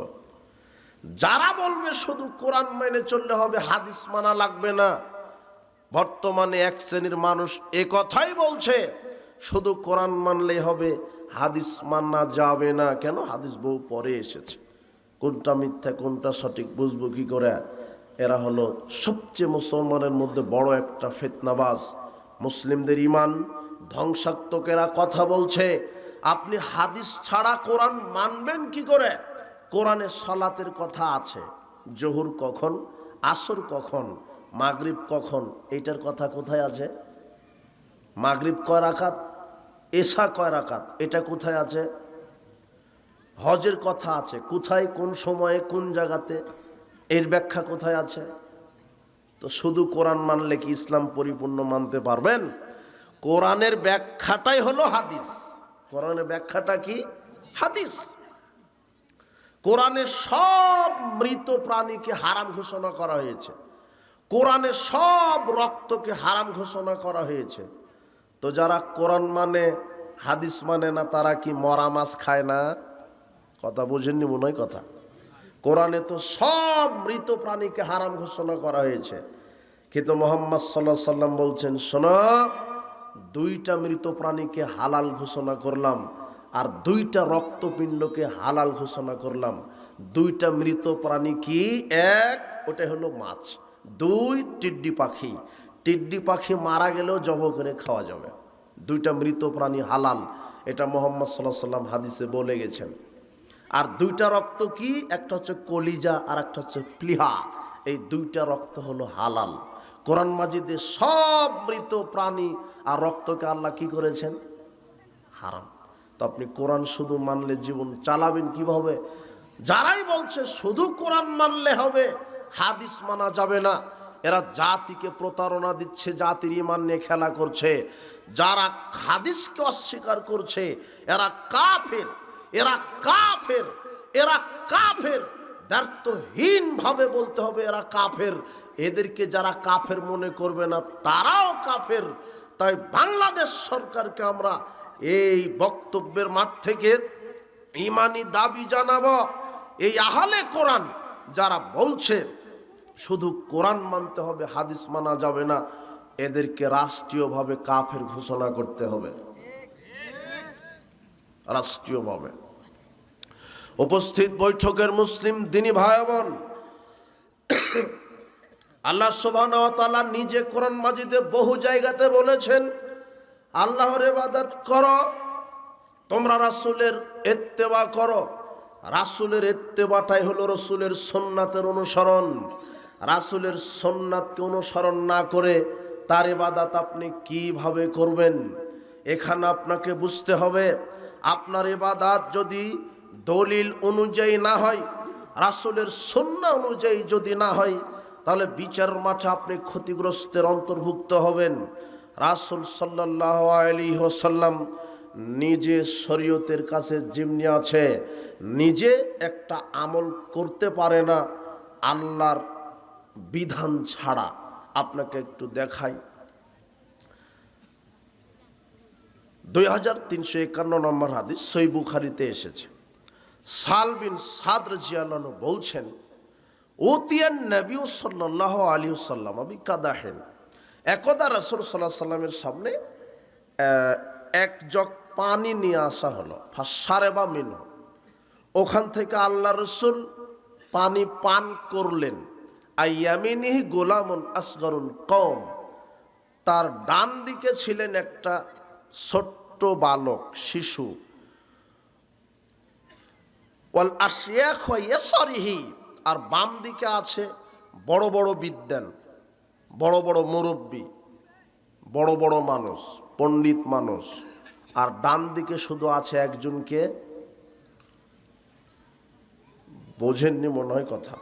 যারা বলবে শুধু কোরআন মেনে চললে হবে, হাদিস মানা লাগবে না, বর্তমানে এক শ্রেণীর মানুষ এ কথাই বলছে, শুধু কোরআন মানলেই হবে, হাদিস মানা যাবে না। কেন? হাদিস বহু পরে এসেছে। কোনটা মিথ্যা কোনটা সঠিক বুঝবো কি করে? এরা হলো সবচেয়ে মুসলমানের মধ্যে বড় একটা ফিতনাবাজ। মুসলিমদের ঈমান ধ্বংসাত্মকেরা কথা বলছে, আপনি হাদিস ছাড়া কোরআন মানবেন কি করে? কোরআনে সালাতের কথা আছে, জোহর কখন, আসর কখন, মাগরিব কখন, এটার কথা কোথায় আছে? মাগরিব কয় রাকাত, এশা কয় রাকাত, এটা কোথায় আছে? হজের কথা আছে, কোথায়, কোন সময়ে, কোন জায়গাতে, এর ব্যাখ্যা কোথায় আছে? তো শুধু কোরআন মানলে কি ইসলাম পরিপূর্ণ মানতে পারবেন? কোরআনের ব্যাখ্যাটাই হলো হাদিস। কোরআনের ব্যাখ্যাটা কি? হাদিস। কোরআনে সব মৃত প্রাণীকে হারাম ঘোষণা করা হয়েছে, কোরআনে সব রক্তকে হারাম ঘোষণা করা হয়েছে। তো যারা কোরআন মানে হাদিস মানে না, তারা কি মরা মাছ খায় না? কথা বুঝেননি মনে হয় কথা। কোরআনে তো সব মৃত প্রাণীকে হারাম ঘোষণা করা হয়েছে, কিন্তু মুহাম্মদ সাল্লাল্লাহু আলাইহি সাল্লাম বলছেন, শোনো, দুইটা মৃত প্রাণীকে হালাল ঘোষণা করলাম আর দুইটা রক্তপিণ্ডকে হালাল ঘোষণা করলাম। দুইটা মৃত প্রাণী কি? এক, ওটা হলো মাছ। দুই, টিড্ডি পাখি। টিড্ডি পাখি মারা গেলেও জবাই করে খাওয়া যাবে। দুইটা মৃত প্রাণী হালাল, এটা মুহাম্মদ সাল্লাল্লাহু আলাইহি সাল্লাম হাদিসে বলে গেছেন। আর দুইটা রক্ত কি? একটা হচ্ছে কলিজা আর একটা হচ্ছে প্লিহা। এই দুইটা রক্ত হলো হালাল। কোরআন মাজিদে সব মৃত প্রাণী আর রক্তকে আল্লাহ কি করেছেন? হারাম। তো আপনি কোরআন শুধু মানলে জীবন চালাবেন কিভাবে? যারাই বলছে শুধু কোরআন মানলে হবে, হাদিস মানা যাবে না, এরা জাতিকে প্রতারণা দিচ্ছে, জাতির ঈমান নিয়ে খেলা করছে। যারা হাদিসকে অস্বীকার করছে এরা কাফের, এরা কাফের, এরা কাফের। দ্ব্যর্থহীন ভাবে বলতে হবে এরা কাফের। এদেরকে যারা কাফের মনে করবে না তারাও কাফের। তাই বাংলাদেশ সরকারকে আমরা এই বক্তব্যের মাঠ থেকে ঈমানি দাবি জানাবো, এই আহলে কোরআন যারা বলছে শুধু কোরআন মানতে হবে, হাদিস মানা যাবে না, এদেরকে রাষ্ট্রীয়ভাবে কাফের ঘোষণা করতে হবে, রাষ্ট্রীয়ভাবে। উপস্থিত বৈঠকের মুসলিম দিনী ভাই বোন, আল্লাহ সুবহানাহু ওয়া তাআলা নিজে কোরআন মাজিদে বহু জায়গাতে বলেছেন, আল্লাহর ইবাদত করো, তোমরা রাসূলের ইত্তেবা করো। রাসূলের ইত্তেবাটাই হলো রাসূলের সুন্নাতের অনুসরণ। রাসূলের সুন্নাতকে অনুসরণ না করে তার ইবাদত আপনি কিভাবে করবেন? এখানে আপনাকে বুঝতে হবে, আপনার ইবাদত যদি দলিল অনুযায়ী না হয়, রাসূলের সুন্নাহ অনুযায়ী যদি না হয়, তাহলে বিচার মাঠে আপনি ক্ষতিগ্রস্তের অন্তর্ভুক্ত হবেন। রাসূল সাল্লাল্লাহু আলাইহি ওয়াসাল্লাম নিজে শরীয়তের কাছে যেমনি আছে, নিজে একটা আমল করতে পারে না আল্লাহর বিধান ছাড়া। আপনাকে একটু দেখাই, 2351 নম্বর হাদিস সহিহ বুখারীতে এসেছে। সাল বিন সাদ রাদিয়াল্লাহু আনহু বলছেন, উতিয়ান নবী সাল্লাল্লাহু আলাইহি ওয়াসাল্লাম বিকাদাহিন, একদা রাসূল সাল্লাল্লাহু আলাইহি ওয়াসাল্লামের সামনে এক জগ পানি নিয়ে আসা হলো। ফাশারাবা মিনহু, ওখান থেকে আল্লাহ রাসূল পানি পান করলেন। আইয়ামিনিহি গোলামুন আসগরুল কওম, তার ডান দিকে ছিলেন একটা ছোট্ট বালক, শিশু। ওয়াল আশিয়াখ ইয়াসারিহি, আর বাম দিকে আছে বড় বড় বিদ্বান, বড় বড় মুরব্বী, বড় বড় মানুষ, পণ্ডিত মানুষ। আর ডান দিকে শুধু আছে একজনকে, বোঝেননি মনে হয় কথা।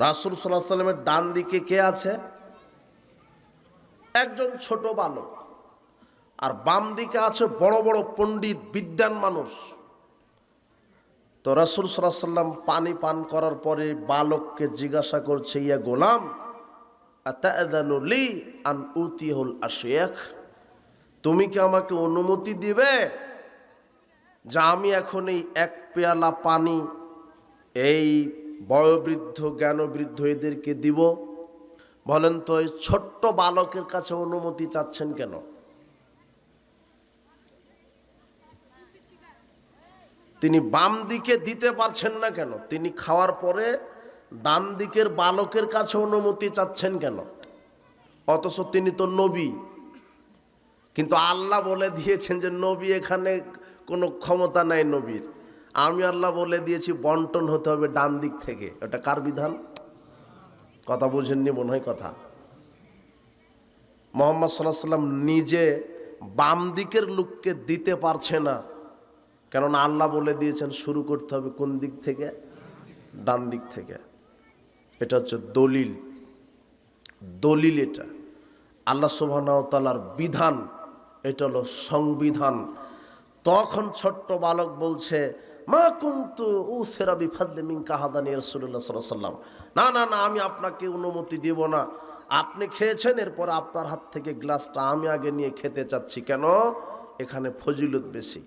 রাসূল সাল্লাল্লাহু আলাইহি ওয়াসাল্লামের ডান দিকে কে আছে? একজন ছোট বালক। আর বাম দিকে আছে বড় বড় পণ্ডিত বিদ্বান মানুষ। তো রাসূল সাল্লাল্লাহু আলাইহি ওয়াসাল্লাম পানি পান করার পরে বালককে জিজ্ঞাসা করছে, ইয়া গোলাম আতাযানু লি আন উতিহুল আশিয়াখ, তুমি কি আমাকে অনুমতি দিবে যে আমি এখন এই এক পেয়ালা পানি এই বয়োবৃদ্ধ জ্ঞানবৃদ্ধ এদেরকে দিব? বলেন তো, এই ছোট্ট বালকের কাছে অনুমতি চাচ্ছেন কেন? তিনি বাম দিকে দিতে পারছেন না কেন? তিনি খাওয়ার পরে ডান দিকের বালকের কাছে অনুমতি চাচ্ছেন কেন? অথচ তিনি তো নবী। কিন্তু আল্লাহ বলে দিয়েছেন যে নবী এখানে কোনো ক্ষমতা নাই নবীর। আমি আল্লাহ বলে দিয়েছি বন্টন হতে হবে ডান দিক থেকে। এটা কার বিধান? কথা বুঝেননি মনে হয় কথা। মুহাম্মদ সাল্লাল্লাহু আলাইহি ওয়াসাল্লাম নিজে বাম দিকের লোককে দিতে পারছে না, কেননা আল্লাহ বলে দিয়েছেন শুরু করতে হবে কোন দিক থেকে? ডান দিক থেকে। এটা হচ্ছে দলিল, দলিল। এটা আল্লাহ সুবহানাহু ওয়া তাআলার বিধান, এটা হলো সংবিধান। তখন ছোট্ট বালক বলছে, মা কুনতু উসিরা বিফাদলি মিনকা হাদানি রাসূলুল্লাহ সাল্লাল্লাহু আলাইহি ওয়াসাল্লাম, না না না, আমি আপনাকে অনুমতি দেব না। আপনি খেয়েছেন, এরপর আপনার হাত থেকে গ্লাসটা আমি আগে নিয়ে খেতে চাচ্ছি। কেন? এখানে ফজিলত বেশি।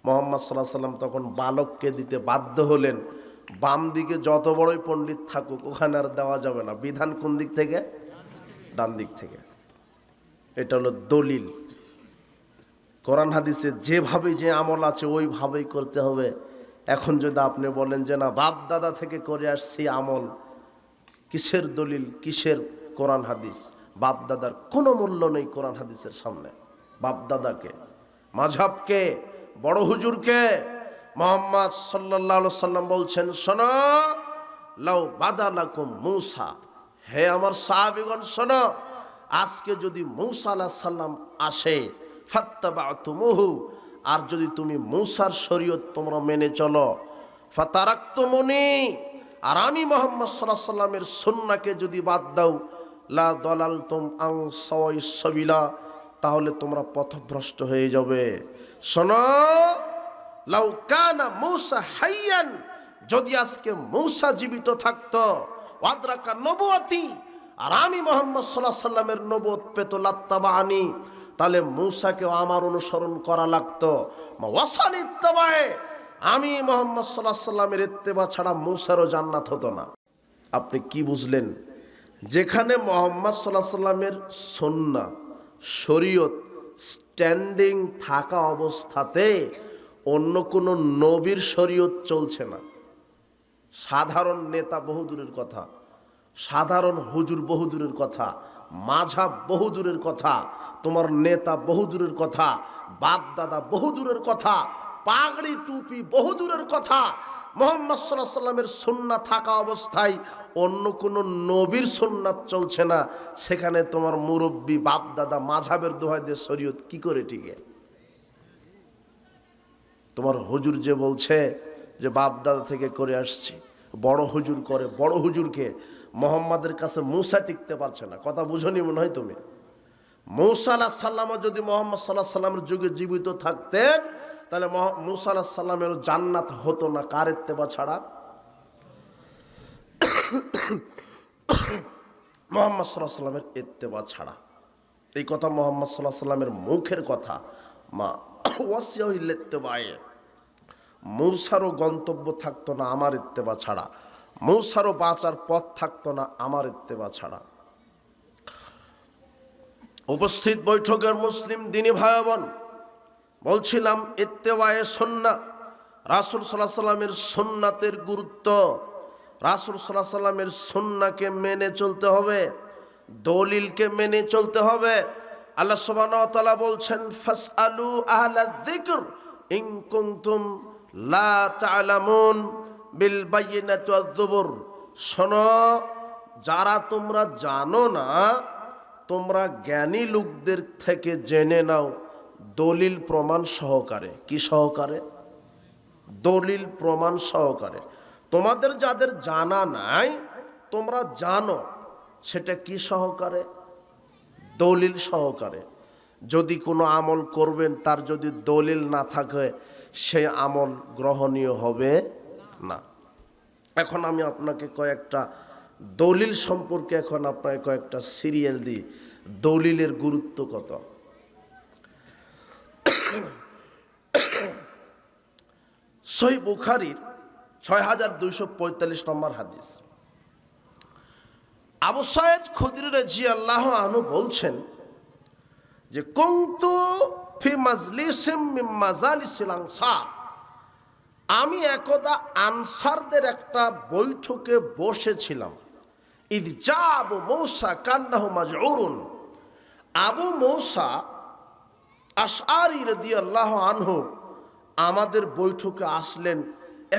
মুহাম্মদ সাল্লাল্লাহু আলাইহি ওয়াসাল্লাম তখন বালককে দিতে বাধ্য হলেন। বাম দিকে যত বড়ই পণ্ডিত থাকুক, ওখানে আর দেওয়া যাবে না। বিধান কোন দিক থেকে? ডান দিক থেকে। এটা হলো দলিল। কোরআন হাদিসে যেভাবে যে আমল আছে ওইভাবেই করতে হবে। এখন যদি আপনি বলেন যে না, বাপ দাদা থেকে করে আসছি আমল, কিসের দলিল, কিসের কোরআন হাদিস? বাপ দাদার কোনো মূল্য নেই কোরআন হাদিসের সামনে। বাপ দাদাকে, মাযহাবকে, বড় হুজুরকে। মুহাম্মদ সাল্লাল্লাহু আলাইহি ওয়াসাল্লাম বলছেন, শোনো, লাউ বাদালাকুম মূসা, হে আমার সাহাবীগণ শোনো, আজকে যদি মূসা আলাইহিস সালাম আসে, ফাত্তাবাতুমুহু, আর যদি তুমি মূসার শরীয়ত তোমরা মেনে চলো, ফাতারাক্তুমুনি, আর আমি মুহাম্মদ সাল্লাল্লাহু আলাইহি সাল্লামের সুন্নাহকে যদি বাদ দাও, লা দালালতুম আন সাওয়াইস সাবিলা, তাহলে তোমরা পথভ্রষ্ট হয়ে যাবে। শোনো, লাউ কানা মূসা হাইয়ান, যদি আজকে মূসা জীবিত থাকতো, ওয়াদরাকা নবুয়তি, আর আমি মুহাম্মদ সাল্লাল্লাহু আলাইহি সাল্লামের নবুয়ত পেত, লাত্তাবানি, তাহলে মূসাকেও আমার অনুসরণ করা লাগতো। ওয়াসাল ইত্তাবায়ে, আমি মুহাম্মদ সাল্লাল্লাহু আলাইহি সাল্লামের ইত্তেবা ছাড়া মূসারও জান্নাত হতো না। আপনি কি বুঝলেন? যেখানে মুহাম্মদ সাল্লাল্লাহু আলাইহি সাল্লামের সুন্নাহ শরীয়ত স্ট্যান্ডিং থাকা অবস্থাতে অন্য কোনো নবীর শরীয়ত চলছে না। সাধারণ নেতা বহুদূরের কথা, সাধারণ হুজুর বহুদূরের কথা, মাঝহাব বহুদূরের কথা, তোমার নেতা বহুদূরের কথা, বাপ দাদা বহুদূরের কথা, পাগড়ি টুপি বহুদূরের কথা। মুহাম্মদ সাল্লাল্লাহু আলাইহি সাল্লামের সুন্নাহ থাকা অবস্থায় অন্য কোনো নবীর সুন্নাত চলছে না, সেখানে তোমার মুরব্বী বাপ দাদা মাঝহাবের দোহাই দিয়ে শরীয়ত কি করে টিকে? তোমার হুজুর যে বলছে যে বাপ দাদা থেকে করে আসছি, বড় হুজুর করে, বড় হুজুরকে, মুহাম্মাদের কাছে মূসা টিকতে পারছে না। কথা বুঝনি মনে হয় তুমি? মূসা আলাইহিস সালামও যদি মুহাম্মদ সাল্লাল্লাহু আলাইহি সাল্লামের যুগে জীবিত থাকতেন, তাহলে মূসা আলাইহিস সালামের জান্নাত হতো না। কার ইত্তেবা ছাড়া? মুহাম্মদ সাল্লাল্লাহু আলাইহি সাল্লামের ইত্তেবা ছাড়া। এই কথা মুহাম্মদ সাল্লাল্লাহু আলাইহি সাল্লামের মুখের কথা। মা ওয়াসিয়াউল ইত্তেবায়ে, মূসারও গন্তব্য থাকতো না আমার ইত্তেবা ছাড়া, মূসারও বাঁচার পথ থাকতো না আমার ইত্তেবা ছাড়া। উপস্থিত বৈঠকের মুসলিম দিনী ভাই বোন, বলছিলাম ইত্তেবায়ে সুন্নাহ, রাসূল সাল্লাল্লাহু আলাইহি সাল্লামের সুন্নাতের গুরুত্ব। রাসূল সাল্লাল্লাহু আলাইহি সাল্লামের সুন্নাহকে মেনে চলতে হবে, দলিলকে মেনে চলতে হবে। আল্লাহ সুবহানাহু ওয়া তাআলা বলছেন, ফাসআলু আহলায যিকর ইন কুনতুম লা তা'লামুন বিল বায়িনাতি ওয়াজ যুবুর। শোনো, যারা তোমরা জানো না, তোমরা জ্ঞানী লোকদের থেকে জেনে নাও দলিল প্রমাণ সহকারে। কি সহকারে? দলিল প্রমাণ সহকারে। তোমাদের যাদের জানা নাই, তোমরা জানো, সেটা কি সহকারে? দলিল সহকারে। যদি কোনো আমল করবেন, তার যদি দলিল না থাকে, সেই আমল গ্রহণীয় হবে না। এখন আমি আপনাকে কয়েকটা দলিল সম্পর্কে এখন আপনাকে কয়েকটা সিরিয়াল দিই, দলিলের গুরুত্ব কত। সহিহ বুখারীর ৬২৪৫ নম্বর হাদিস, আবু সাঈদ খুদরি রাদিয়াল্লাহু আনহু বলছেন যে, কুনতু ফি মাজলিসিম মিন মাজালিসিল আনসার, আমি একদা আনসারদের একটা বৈঠকে বসেছিলাম। ইদ জা আবু মূসা কান্নাহু মাজউরুন, আবু মূসা আশআরী রাদিয়াল্লাহু আনহু আমাদের বৈঠকে আসলেন,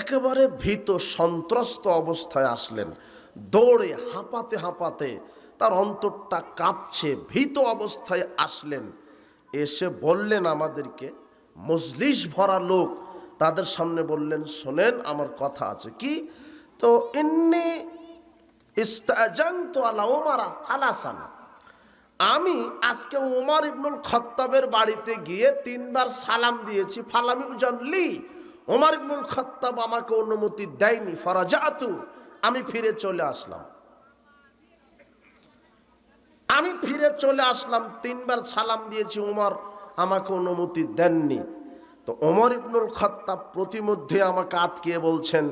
একেবারে ভীত সন্ত্রস্ত অবস্থায় আসলেন, দৌড়ে হাঁপাতে হাঁপাতে, তার অন্তরটা কাঁপছে, ভীত অবস্থায় আসলেন। এসে বললেন আমাদেরকে, মজলিস ভরা লোক, তাদের সামনে বললেন, শোনেন আমার কথা আছে। কি? তো ইন্নী ইস্তাজানতু আলা উমারা সালাসানা, আমি আজকে উমর ইবনুল খাত্তাবের বাড়িতে গিয়ে 3 বার সালাম দিয়েছি। ফালামি উজানলি, উমর ইবনুল খাত্তাব আমাকে অনুমতি দেয়নি। ফারাজাতু, আমি ফিরে চলে আসলাম। আমি ফিরে চলে আসলাম, 3 বার সালাম দিয়েছি, উমর আমাকে অনুমতি দেননি। তো উমর ইবনুল খাত্তাব প্রতিমধ্যে আমাকে আটকিয়ে বলছেন,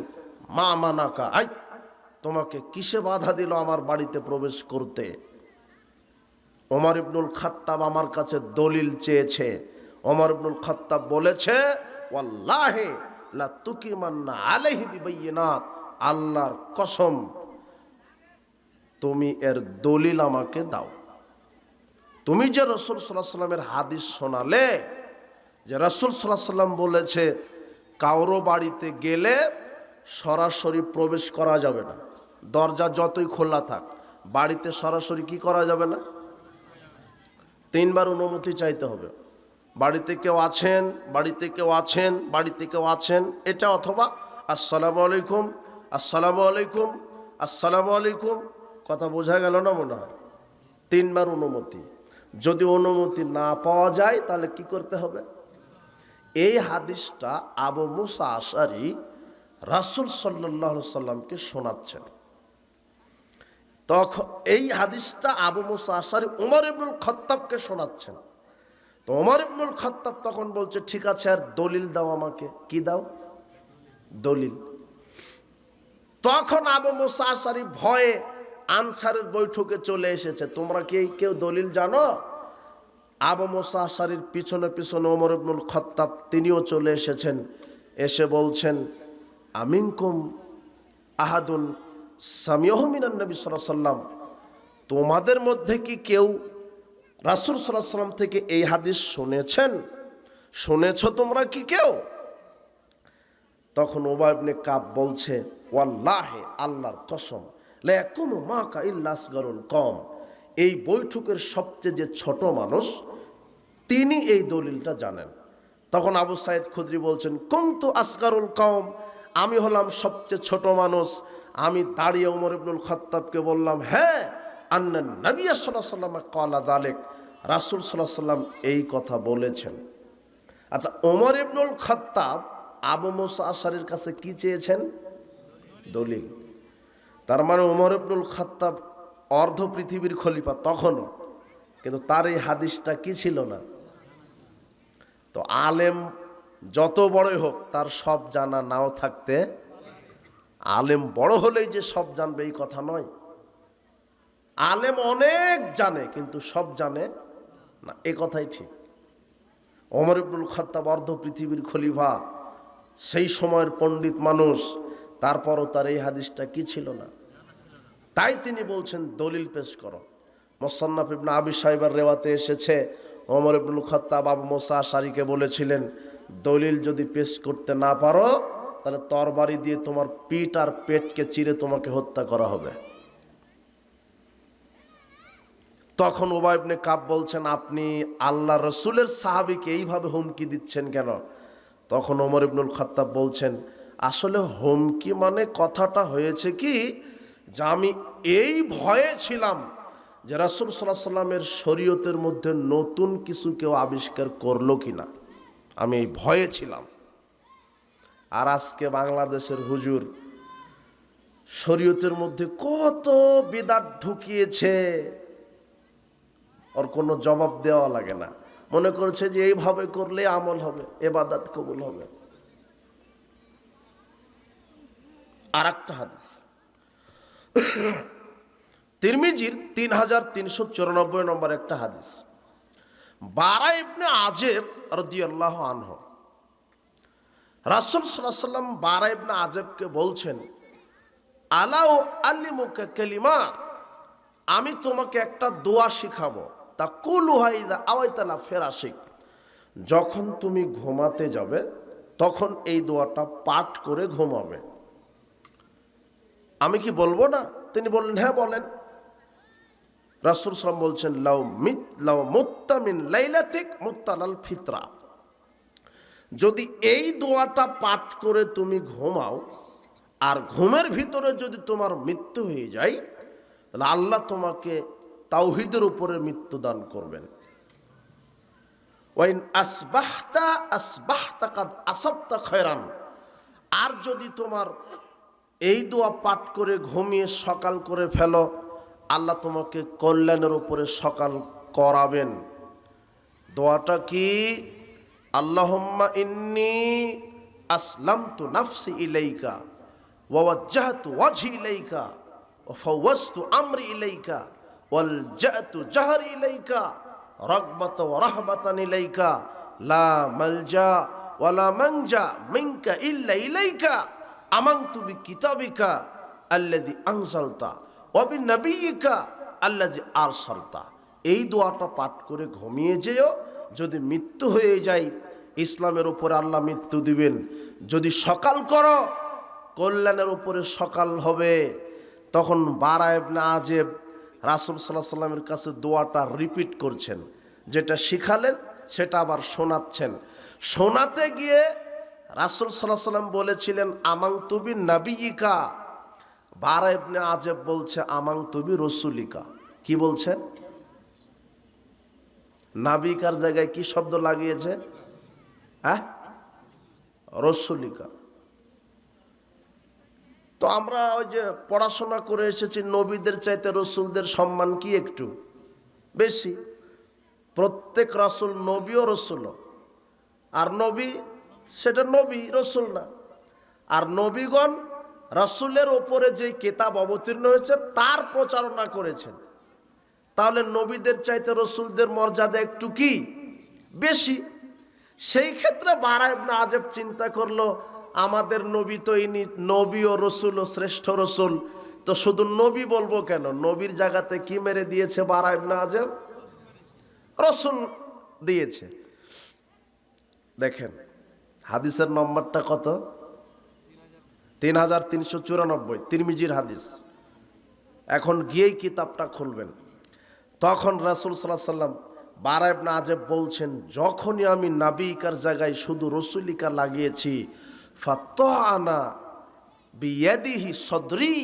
মা মানাকা, আই তোমাকে কিসে বাধা দিল আমার বাড়িতে প্রবেশ করতে? ওমর ইবনুল খাত্তাব আমার কাছে দলিল চেয়েছে। ওমর ইবনুল খাত্তাব বলেছে, ওয়াল্লাহি লা তুকিমান্না আলাইহি বিবাইয়িনাত, আল্লাহর কসম তুমি এর দলিল আমাকে দাও। তুমি যে রাসূল সাল্লাল্লাহু আলাইহি সাল্লামের হাদিস শোনালে, যে রাসূল সাল্লাল্লাহু আলাইহি সাল্লাম বলেছে কারো বাড়িতে গেলে সরাসরি প্রবেশ করা যাবে না, দরজা যতই খোলা থাক, বাড়িতে সরাসরি কি করা যাবে না? 3 বার অনুমতি চাইতে হবে। বাড়িতে কেউ আছেন, বাড়িতে কেউ আছেন, বাড়িতে কেউ আছেন, এটা অথবা আসসালামু আলাইকুম, আসসালামু আলাইকুম, আসসালামু আলাইকুম। কথা বোঝা গেল না মনে হয়? 3 বার অনুমতি। যদি অনুমতি না পাওয়া যায় তাহলে কি করতে হবে? এই হাদিসটা আবু মুসা আশআরী রাসূল সাল্লাল্লাহু আলাইহি সাল্লামকে শোনাচ্ছেন। তখন এই হাদিসটা আবু মুসা আশআরী ওমর ইবনুল খাত্তাবকে শোনাচ্ছেন। তো ওমর ইবনুল খাত্তাব তখন বলছে, ঠিক আছে, আর দলিল দাও আমাকে। কি দাও? দলিল। তখন আবু মুসা আশআরী ভয়ে আনসারের বৈঠকে চলে এসেছে। তোমরা কি কেউ দলিল জানো? আবু মুসা আশআরীর পিছনে পিছনে ওমর ইবনুল খাত্তাব তিনিও চলে এসেছেন। এসে বলছেন, আমিনকুম আহাদুন সামিয়াহু মিনান নবী সাল্লাল্লাহু আলাইহি ওয়াসাল্লাম, তোমাদের মধ্যে কি কেউ রাসূল সাল্লাল্লাহু আলাইহি ওয়াসাল্লাম থেকে এই হাদিস শুনেছেন? শুনেছো তোমরা কি কেউ? তখন উবাই ইবনে কাব বলছে, ওয়াল্লাহি, আল্লাহর কসম, লা ইয়াকুমু মাকা ইল্লা আসগারুল কওম, এই বৈঠকের সবচেয়ে যে ছোট মানুষ তিনি এই দলিলটা জানেন। তখন আবু সাঈদ খুদরি বলছেন, কুনতু আসগারুল কওম, আমি হলাম সবচেয়ে ছোট মানুষ। আমি দাঁড়িয়ে ওমর ইবনুল খাত্তাবকে বললাম, হ্যাঁ, আন্নান নবী সাল্লাল্লাহু আলাইহি ওয়াসাল্লাম ক্বালা যালিক, রাসূল সাল্লাল্লাহু আলাইহি ওয়াসাল্লাম এই কথা বলেছেন। আচ্ছা, ওমর ইবনুল খাত্তাব আবু মুসা আশআরীর কাছে কি চেয়েছেন? দলিল। তার মানে ওমর ইবনুল খাত্তাব অর্ধ পৃথিবীর খলিফা তখনও, কিন্তু তার এই হাদিসটা কি ছিল না। তো আলেম যত বড়ই হোক তার সব জানা নাও থাকতে, আলেম বড় হলেই যে সব জানবে এই কথা নয়। আলেম অনেক জানে কিন্তু সব জানে না, এই কথাই ঠিক। ওমর ইবনুল খাত্তাব অর্ধ পৃথিবীর খলিফা, সেই সময়ের পণ্ডিত মানুষ, তারপরও তার এই হাদিসটা কি ছিল না। তাই তিনি বলছেন, দলিল পেশ করো। মুসান্নাফ ইবনে আবি শাইবার রেওয়াতে এসেছে, ওমর ইবনুল খাত্তাব আবু মুসা আশআরীকে বলেছিলেন, দলিল যদি পেশ করতে না পারো তাহলে তরবারি দিয়ে তোমার পিঠ আর পেটকে চিরে তোমাকে হত্যা করা হবে। তখন উবাই ইবনে কাব বলছেন, আপনি আল্লাহ রসুলের সাহাবীকে এইভাবে হুমকি দিচ্ছেন কেন? তখন ওমর ইবনুল খাত্তাব বলছেন, আসলে হুমকি মানে কথাটা হয়েছে কি, যে আমি এই ভয়ে ছিলাম যে রাসূল সাল্লাল্লাহু আলাইহি সাল্লামের শরীয়তের মধ্যে নতুন কিছু কেউ আবিষ্কার করলো কিনা, আমি এই ভয়ে ছিলাম। আর আজকে বাংলাদেশের হুজুর শরীয়তের মধ্যে কত বিদআত ঢুকিয়েছে, ওর কোনো জবাব দেওয়া লাগে না। মনে করছে যে এইভাবে করলে আমল হবে, ইবাদত কবুল হবে। আর একটা হাদিস তিরমিজির 3394 নম্বর একটা হাদিস, বারা ইবনে আজেব রাদিয়াল্লাহু আনহু, রাসূল সাল্লাল্লাহু আলাইহি ওয়াসাল্লাম বারা ইবনে আজেবকে বলছেন, আলা উআল্লিমুকা কালিমাত, আমি তোমাকে একটা দোয়া শিখাবো, তাকুলুহা ইযা আওয়াইতা ফিরাশিক, যখন তুমি ঘুমাতে যাবে তখন এই দোয়াটা পাঠ করে ঘুমাবে। আমি কি বলবো না? তিনি বললেন, হ্যাঁ বলেন। রাসূল সাল্লাল্লাহু আলাইহি ওয়াসাল্লাম বলছেন, লাউ মুত্তা মিন লাইলাতিক মুত্তালাল ফিতরা, যদি এই দোয়াটা পাঠ করে তুমি ঘুমাও আর ঘুমের ভিতরে যদি তোমার মৃত্যু হয়ে যায়, তাহলে আল্লাহ তোমাকে তাওহীদের উপরে মৃত্যু দান করবেন। ওয়াইন আসবাহতা আসবাহতা কাদ আসাবতা খায়রান, আর যদি তোমার এই দোয়া পাঠ করে ঘুমিয়ে সকাল করে ফেলো, আল্লাহ তোমাকে কল্যাণের উপরে সকাল করাবেন। দোয়াটা কি? আল্লাহুম্মা ইন্নী আসলামতু নাফসি ইলাইকা ওয়া ওয়াজ্জাহতু ওয়াজহি ইলাইকা ওয়া ফাওয়াজতু আমরি ইলাইকা ওয়ালজাতু জাহরি ইলাইকা রাগবাতান ওয়া রাহবাতান ইলাইকা লা মালজা ওয়া লা মানজা মিনকা ইল্লা ইলাইকা আমানতু বিকিতাবিকা আল্লাযী আনজালতা ওয়া বিনাবিয়িকা আল্লাযী আরসালতা। এই দোয়াটা পাঠ করে ঘুমিয়ে যেও। যদি মৃত্যু হয়ে যায়, ইসলামের উপরে আল্লাহ মৃত্যু দিবেন। যদি সকাল করো, কল্যাণের উপরে সকাল হবে। তখন বারা ইবনে আজেব রাসূল সাল্লাল্লাহু আলাইহি ওয়াসাল্লামের কাছে দোয়াটা রিপিট করছেন, যেটা শিখালেন সেটা আবার শোনাচ্ছেন। শোনাতে গিয়ে রাসূল সাল্লাল্লাহু আলাইহি সাল্লাম বলেছিলেন আমানতু বিনাবিয়িকা। বারা ইবনে আজেব বলছে আমানতু বিরসুলিকা। কি বলছে? নাবিকার জায়গায় কি শব্দ লাগিয়েছে? হ্যাঁ, রসুলিকা। তো আমরা ওই যে পড়াশোনা করে এসেছি, নবীদের চাইতে রসুলদের সম্মান কি একটু বেশি? প্রত্যেক রাসূল নবী ও রসুল, আর নবী সেটা নবী, রসুল না। আর নবীগণ রাসূলের ওপরে যে কিতাব অবতীর্ণ হয়েছে তার প্রচারণা করেছেন, তাহলে নবীদের চাইতে রসুলদের মর্যাদা একটু কি বেশি। সেই ক্ষেত্রে বারা ইবনে আজেব চিন্তা করলো আমাদের নবী তো ইনি নবী ও রসুল ও শ্রেষ্ঠ রসুল, তো শুধু নবী বলবো কেন? নবীর জায়গাতে কি মেরে দিয়েছে বারা ইবনে আজেব? রসুল দিয়েছে। দেখেন হাদিসের নম্বরটা কত? 3394, তিরমিজির হাদিস। এখন গিয়েই কিতাবটা খুলবেন। তখন রাসূল সাল্লাল্লাহু আলাইহি সাল্লাম বারা ইবনে আজেব বলছেন, যখনই আমি নাবিকার জায়গায় শুধু রসুলিকা লাগিয়েছি, ফাতাআনা বিয়াদিহি সদরি,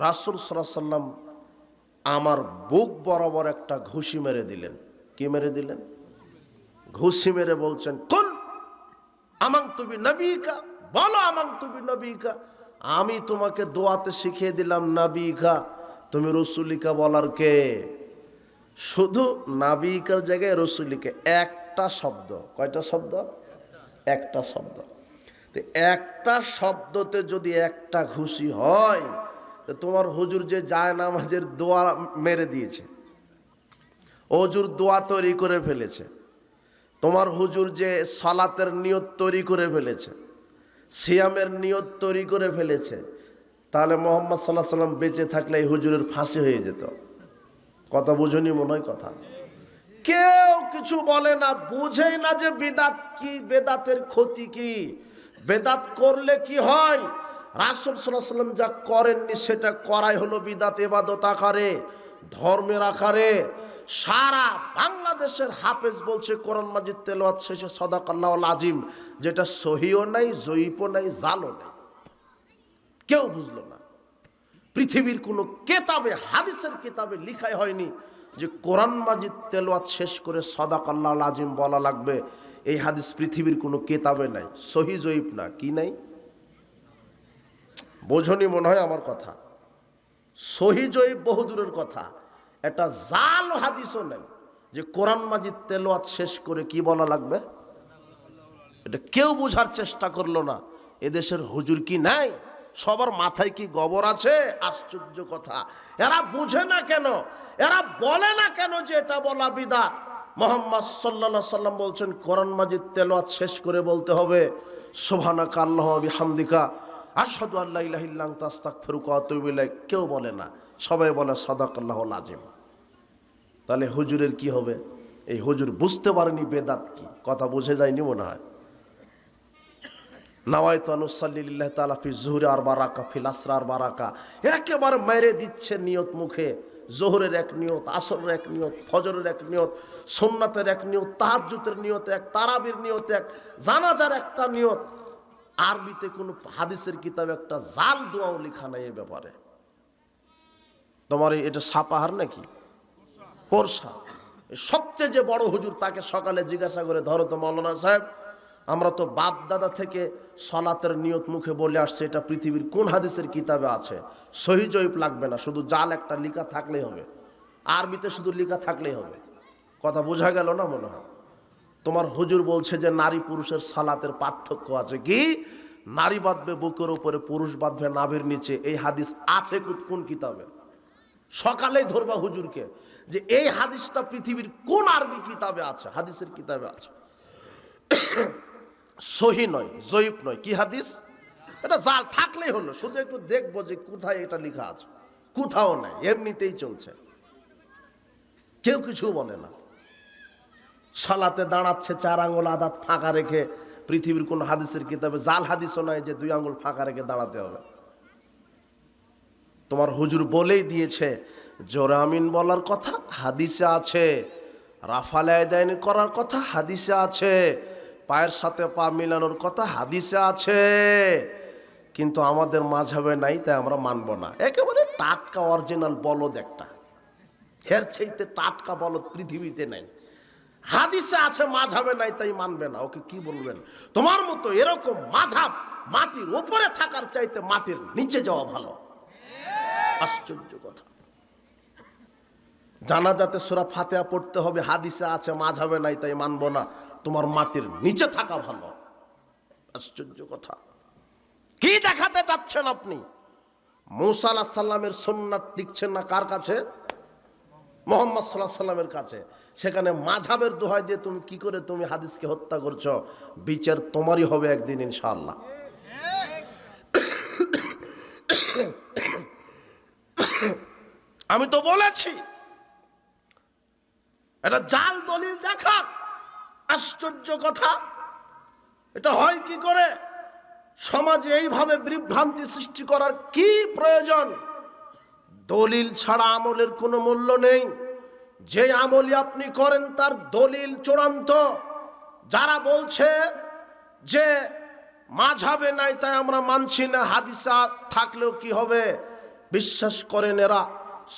রাসূল সাল্লাল্লাহু আলাইহি সাল্লাম আমার বুক বরাবর একটা ঘুষি মেরে দিলেন। কি মেরে দিলেন? ঘুষি মেরে বলছেন, কুল আমানতু বিনাবিকা, বলো আমানতু বিনাবিকা, আমি তোমাকে দোয়াতে শিখিয়ে দিলাম নাবিকা, তুমি রসুলিকা বলার কে? শুধু নাবিকার জায়গায় রসুলিকা, একটা শব্দ। কয়টা শব্দ? একটা শব্দ। তো একটা শব্দতে যদি একটা ঘুষি হয়, তো তোমার হুজুর যে জায়নামাজের দোয়া মেরে দিয়েছে, হুজুর দোয়া তৈরি করে ফেলেছে, তোমার হুজুর যে সালাতের নিয়ত তৈরি করে ফেলেছে, সিয়ামের নিয়ত তৈরি করে ফেলেছে, তাহলে মুহাম্মদ সাল্লাল্লাহু আলাইহি সাল্লাম বেঁচে থাকলে এই হুজুরের ফাঁসি হয়ে যেত। কথা বুঝুনি মনে হয় কথা? কেউ কিছু বলে না, বুঝেই না যে বিদাত কি, বেদাতের ক্ষতি কি, বেদাত করলে কি হয়। রাসূল সাল্লাল্লাহু আলাইহি সাল্লাম যা করেননি সেটা করাই হলো বিদাত, ইবাদত আকারে, ধর্মের আকারে। সারা বাংলাদেশের হাফেজ বলছে কোরআন মাজিদ তেলাওয়াত শেষে সাদাকাল্লাহুল আজিম, যেটা সহিও নাই, জয়ীফও নাই, জালও নাই। কেউ বুঝলো না। পৃথিবীর কোনো কেতাবে, হাদিসের কিতাবে লিখাই হয়নি যে কোরআন মাজিদ তেলাওয়াত শেষ করে সাদাকাল্লাহুল আজিম বলা লাগবে। এই হাদিস পৃথিবীর কোনো কেতাবে নাই, সহি জয়ীফ না। কি নাই? বোঝনি মনে হয় আমার কথা। সহি জয়ীফ বহুদূরের কথা, এটা জাল হাদিসও নেই যে কোরআন মাজিদ তেলাওয়াত শেষ করে কি বলা লাগবে। এটা কেউ বোঝার চেষ্টা করলো না। এদেশের হুজুর কি নাই? সবার মাথায় কি গোবর আছে? আশ্চর্য কথা। এরা বুঝে না কেন? এরা বলে না কেন যে এটা বলা বিদআত? মুহাম্মদ সাল্লাল্লাহু আলাইহি সাল্লাম বলছেন কোরআন মাজিদ তেলাওয়াত শেষ করে বলতে হবে সুবহানাকা আল্লাহুম্মা বিহামদিকা আশহাদু আল্লা ইলাহা ইল্লা আনতা আস্তাগফিরুকা ওয়া আতুবু ইলাইক। কেউ বলে না, সবাই বলে সাদাকাল্লাহুল আজিম। তাহলে হুজুরের কি হবে? এই হুজুর বুঝতে পারেনি বেদাত কি, কথা বুঝে যায়নি মনে হয়। নাওয়াইতু আন উসাল্লি লিল্লাহি তাআলা ফি যুহরি আরবা রাকা ফিল আসর আরবা রাকা, একেবারে মেরে দিচ্ছে নিয়ত মুখে। জোহরের এক নিয়ত, আসরের এক নিয়ত, ফজরের এক নিয়ত, সুন্নাতের এক নিয়ত, তাহাজ্জুদের নিয়ত এক, তারাবির নিয়ত এক, জানাজার একটা নিয়ত। আরবিতে কোন হাদিসের কিতাবে একটা জাল দোয়াও লেখা নাই এই ব্যাপারে। তোমার এটা সাপাহার নাকি কোরসা? সবচেয়ে যে বড় হুজুর তাকে সকালে জিজ্ঞাসা করে, ধরো তো মৌলানা সাহেব, আমরা তো বাপ দাদা থেকে সলাতের নিয়ত মুখে বলে আসছে, এটা পৃথিবীর কোন হাদিসের কিতাবে আছে? সহি জয়ীফ লাগবে না, শুধু জাল একটা লেখা থাকলেই হবে, আরবিতে শুধু লেখা থাকলেই হবে। কথা বোঝা গেল না মনে হয়? তোমার হুজুর বলছে যে নারী পুরুষের সালাতের পার্থক্য আছে। কি? নারী বাঁধবে বুকের উপরে, পুরুষ বাঁধবে নাভির নিচে। এই হাদিস আছে কোন কিতাবে? সকালেই ধরবা হুজুরকে যে এই হাদিসটা পৃথিবীর কোন আরবি কিতাবে আছে? হাদিসের কিতাবে আছে, সহি নয়, জয়ীফ নয়। কি হাদিস? এটা জাল। থাকলেই হলো, শুধু একটু দেখবো যে কোথায় এটা লেখা আছে। কোথাও নাই, এমনিতেই চলছে, কেউ কিছু বলে না। সালাতে দাঁড়াচ্ছে 4 আঙ্গুল আদাত ফাঁকা রেখে, পৃথিবীর কোন হাদিসের কিতাবে জাল হাদিসও নাই যে 2 আঙ্গুল ফাঁকা রেখে দাঁড়াতে হবে। তোমার হুজুর বলেই দিয়েছে জোরে আমিন বলার কথা হাদিসে আছে, রাফাল আদায় করার কথা হাদিসে আছে, পায়ের সাথে পা মিলানোর কথা হাদিসে আছে, কিন্তু আমাদের মাঝহাবে নাই, তাই আমরা মানব না। একেবারে টাটকা অরিজিনাল বলদ একটা, এর চাইতে টাটকা বলদ পৃথিবীতে নেই। হাদিসে আছে, মাঝহাবে নাই, তাই মানবে না। ওকে কি বলবেন? তোমার মতো এরকম মাঝহাব মাটির উপরে থাকার চাইতে মাটির নিচে যাওয়া ভালো। আশ্চর্য কথা। জানাজাতে সূরা ফাতিহা পড়তে হবে, হাদিসে আছে, মাঝহাবে নাই, তাই মানবো না। তোমার মাটির নিচে থাকা ভালো। আশ্চর্য কথা। কি দেখাতে চাচ্ছেন আপনি? মুসা আলাইহিস সালামের সুন্নাত লিখছেন না কার কাছে? মুহাম্মদ সাল্লাল্লাহু আলাইহি সাল্লামের কাছে। সেখানে মাযহাবের দোহাই দিয়ে তুমি কি করে তুমি হাদিসকে হত্যা করছো? বিচার তোমারই হবে একদিন ইনশাআল্লাহ। আমি তো বলেছি এটা জাল দলিল দেখা। আশ্চর্য কথা। এটা হয় কি করে? সমাজে এইভাবে বিভ্রান্তি সৃষ্টি করার কি প্রয়োজন? দলিল ছাড়া আমলের কোনো মূল্য নেই। যে আমলই আপনি করেন তার দলিল চূড়ান্ত। যারা বলছে যে মাযহাবে নাই তাই আমরা মানছি না, হাদিসা থাকলেও কি হবে, বিশ্বাস করেন এরা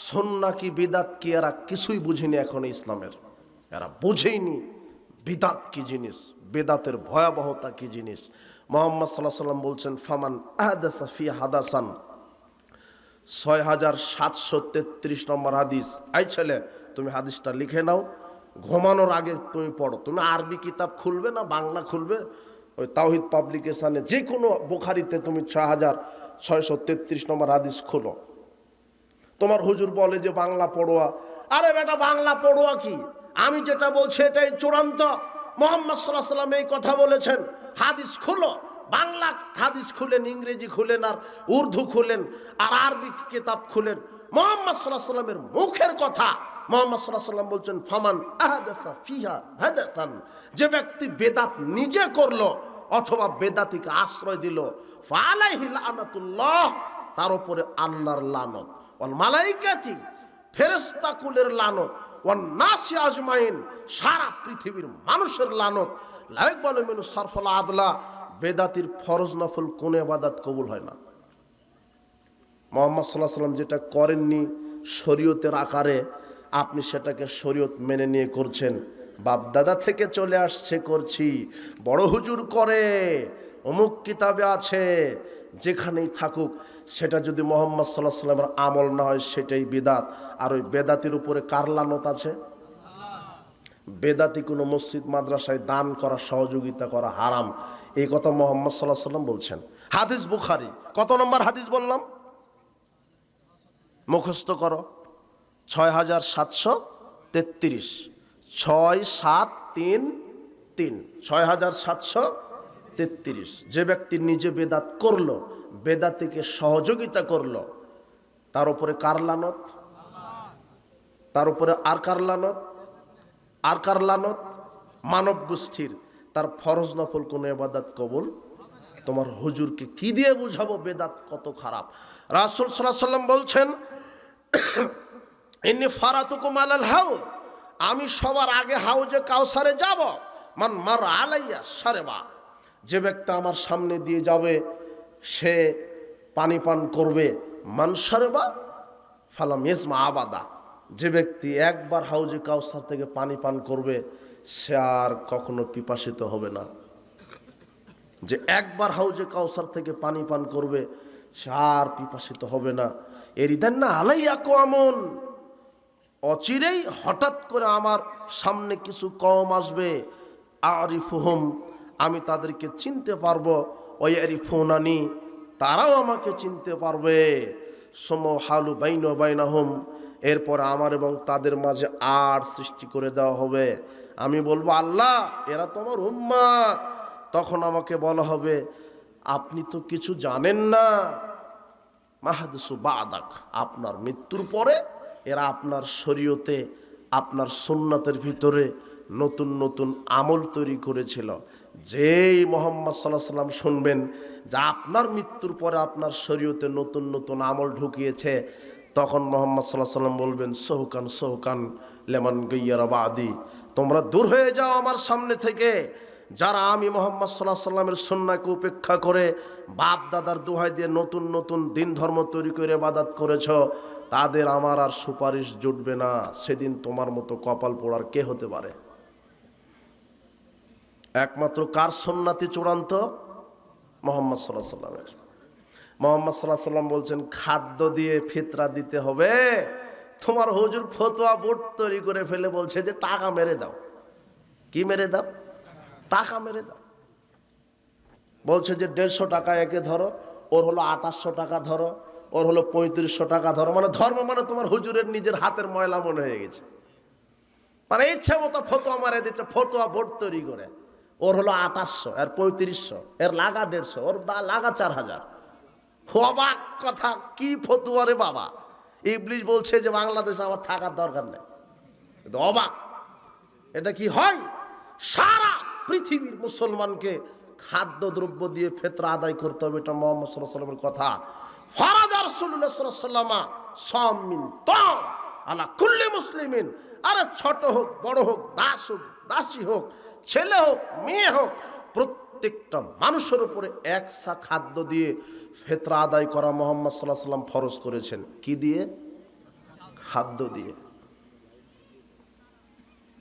সুন্নাহ কি বিদআত কি এরা কিছুই বুঝেনি এখনো ইসলামের। এরা বুঝেইনি বিদআত কি জিনিস, বিদআতের ভয়াবহতা কি জিনিস। মুহাম্মদ সাল্লাল্লাহু আলাইহি ওয়াসাল্লাম বলছেন, ফামান আহদাসা ফি হাদাসান, 6733 নম্বর হাদিস। এই ছেলে, তুমি হাদিসটা লিখে নাও, ঘুমানোর আগে তুমি পড়ো। তুমি আরবি কিতাব খুলবে না বাংলা খুলবে, ওই তাওহীদ পাবলিকেশনে যে কোনো বুখারীতে তুমি 6633 নম্বর হাদিস খোলো। তোমার হুজুর বলে যে বাংলা পড়ুয়া। আরে বেটা, বাংলা পড়ুয়া কি? আমি যেটা বলছি এটাই চূড়ান্ত। মুহাম্মদ সাল্লাল্লাহু আলাইহি ওয়াসাল্লাম এই কথা বলেছেন। হাদিস খুলো, বাংলা হাদিস খুলেন, ইংরেজি খুলেন, আর উর্দু খুলেন, আর আরবি কিতাব খুলেন। মুহাম্মদ সাল্লাল্লাহু আলাইহি ওয়াসাল্লামের মুখের কথা। মুহাম্মদ সাল্লাল্লাহু আলাইহি ওয়াসাল্লাম বলছেন, ফামান আহদাসা ফিহা হাদাসান, যে ব্যক্তি বেদাত নিজে করলো অথবা বেদাতিকে আশ্রয় দিল, ফালাইহি লানাতুল্লাহ, তার উপরে আল্লাহর লানত, ওয়াল মালাইকাতি, ফেরেশতা কুলের লানত, ওয়ান নাসি আজমাইন, সারা পৃথিবীর মানুষের লানত। লাইক বলে মিনু সারফুল আদলা, বেদাতির ফরজ নফল কোন ইবাদত কবুল হয় না। মুহাম্মদ সাল্লাল্লাহু আলাইহি ওয়াসাল্লাম যেটা করেননি শরীয়তের আকারে, আপনি সেটাকে শরীয়ত মেনে নিয়ে করছেন। বাপ দাদা থেকে চলে আসছে করছি, বড় হুজুর করে, অমুক কিতাবে আছে, যেখানেই থাকুক, সেটা যদি মুহাম্মদ সাল্লাল্লাহু আলাইহি ওয়াসাল্লামের আমল না হয় সেটাই বিদআত। আর ওই বেদাতির উপরে কার লানত আছে? বেদাতি কোনো মসজিদ মাদ্রাসায় দান করা, সহযোগিতা করা হারাম, এই কথা মুহাম্মদ সাল্লাল্লাহু আলাইহি ওয়াসাল্লাম বলছেন। হাদিস বুখারী। কত নম্বর হাদিস বললাম? মুখস্থ করো, 6733, 6733, 6733। যে ব্যক্তি নিজে বেদাত করলো, বেদাতিকে সহযোগিতা করলো, তার উপরে কার লানত? তার উপরে আর কার লানত? আর কার লানত? মানব গোষ্ঠীর। তার ফরজ নফল কোনো ইবাদত কবুল। তোমার হুজুরকে কি দিয়ে বুঝাবো বেদাত কত খারাপ? রাসূল সাল্লাল্লাহু আলাইহি ওয়াসাল্লাম বলছেন, ইন্নী ফারাতুকুম আলাল হাউজ, আমি সবার আগে হাউজে কাউসারে যাব। মান মার আলাইয়া শারবা, যে ব্যক্তি আমার সামনে দিয়ে যাবে সে পানি পান করবে। মান শারবা ফালাম ইয়াজমা আবাদা, যে ব্যক্তি একবার হাউজে কাউসার থেকে পানি পান করবে সে আর কখনো পিপাসিত হবে না। যে একবার হাউজে কাউসার থেকে পানি পান করবে সে আর পিপাসিত হবে না। এরিদান না আলাইয়া কোয়ামুন, অচিরেই হঠাৎ করে আমার সামনে কিছু কওম আসবে, আরিফুহুম, আমি তাদেরকে চিনতে পারবো, ওয়ারিফুনানি, তারাও আমাকে চিনতে পারবে। সমহালু বাইনা বাইনাহুম, এরপর আমার এবং তাদের মাঝে আর সৃষ্টি করে দেওয়া হবে। আমি বলবো, আল্লাহ এরা তো আমার উম্মত। তখন আমাকে বলা হবে, আপনি তো কিছু জানেন না, মাহাদিসু বাদাক, আপনার মৃত্যুর পরে এরা আপনার শরীয়তে, আপনার সুন্নাতের ভিতরে নতুন নতুন আমল তৈরি করেছিল। যেই মুহাম্মদ সাল্লাল্লাহু আলাইহি ওয়াসাল্লাম শুনবেন যে আপনার মৃত্যুর পরে আপনার শরীয়তে নতুন নতুন আমল ঢুকিয়েছে, তখন মুহাম্মদ সাল্লাল্লাহু আলাইহি ওয়াসাল্লাম বলবেন, সহকান সহকান, লিমান গায়্যারা বাদি, তোমরা দূর হয়ে যাও আমার সামনে থেকে, যারা আমি মুহাম্মদ সাল্লাল্লাহু আলাইহি সাল্লামের সুন্নাহকে উপেক্ষা করে বাপ দাদার দোহাই দিয়ে নতুন নতুন দিন ধর্ম তৈরি করে ইবাদত করেছ, তাদের আমার আর সুপারিশ জুটবে না। সেদিন তোমার মতো কপাল পোড়ার কে হতে পারে? একমাত্র কার সুন্নাতি চূড়ান্ত? মুহাম্মদ সাল্লাল্লাহু আলাইহি সাল্লামের। মুহাম্মদ সাল্লাল্লাহু আলাইহি সাল্লাম বলছেন খাদ্য দিয়ে ফিতরা দিতে হবে। তোমার হুজুর ফতোয়া বোর্ড তৈরি করে ফেলে বলছে যে টাকা মেরে দাও। কি মেরে দাও? টাকা মেরে দাও। বলছে যে 150 টাকা একে ধরো, ওর হলো 2800 টাকা ধরো, ওর হলো 3500 টাকা ধরো। মানে ধর্ম মানে তোমার হুজুরের নিজের হাতের ময়লা মনে হয়ে গেছে। মানে ইচ্ছা মতো ফতোয়া মারে দিচ্ছে, ফতোয়া বোর্ড তৈরি করে। ওর হলো 2800, এর 3500, এর লাগা 150, ওর লাগা 4000। অবাক কথা, কি ফতোয়া রে বাবা! ইবলিশ বলছে যে বাংলাদেশে আমার থাকার দরকার নেই। অবাক, এটা কি হয়? সারা পৃথিবীর মুসলমানকে খাদ্যদ্রব্য দিয়ে ফিতরা আদায় করতে হবে, এটা মুহাম্মদ সাল্লাল্লাহু আলাইহি ওয়াসাল্লামের কথা। ফারাজা রাসূলুল্লাহ সাল্লাল্লাহু আলাইহি ওয়াসাল্লাম সামিন তাম আলা কুল্লি মুসলিমিন, আরে ছোট হোক বড় হোক, দাস হোক দাসী হোক, ছেলে হোক মেয়ে হোক, প্রত্যেকটা মানুষের উপরে একসা খাদ্য দিয়ে ফিতরা আদায় করা মুহাম্মদ সাল্লাল্লাহু আলাইহি ওয়াসাল্লাম ফরজ করেছেন। কি দিয়ে? খাদ্য দিয়ে।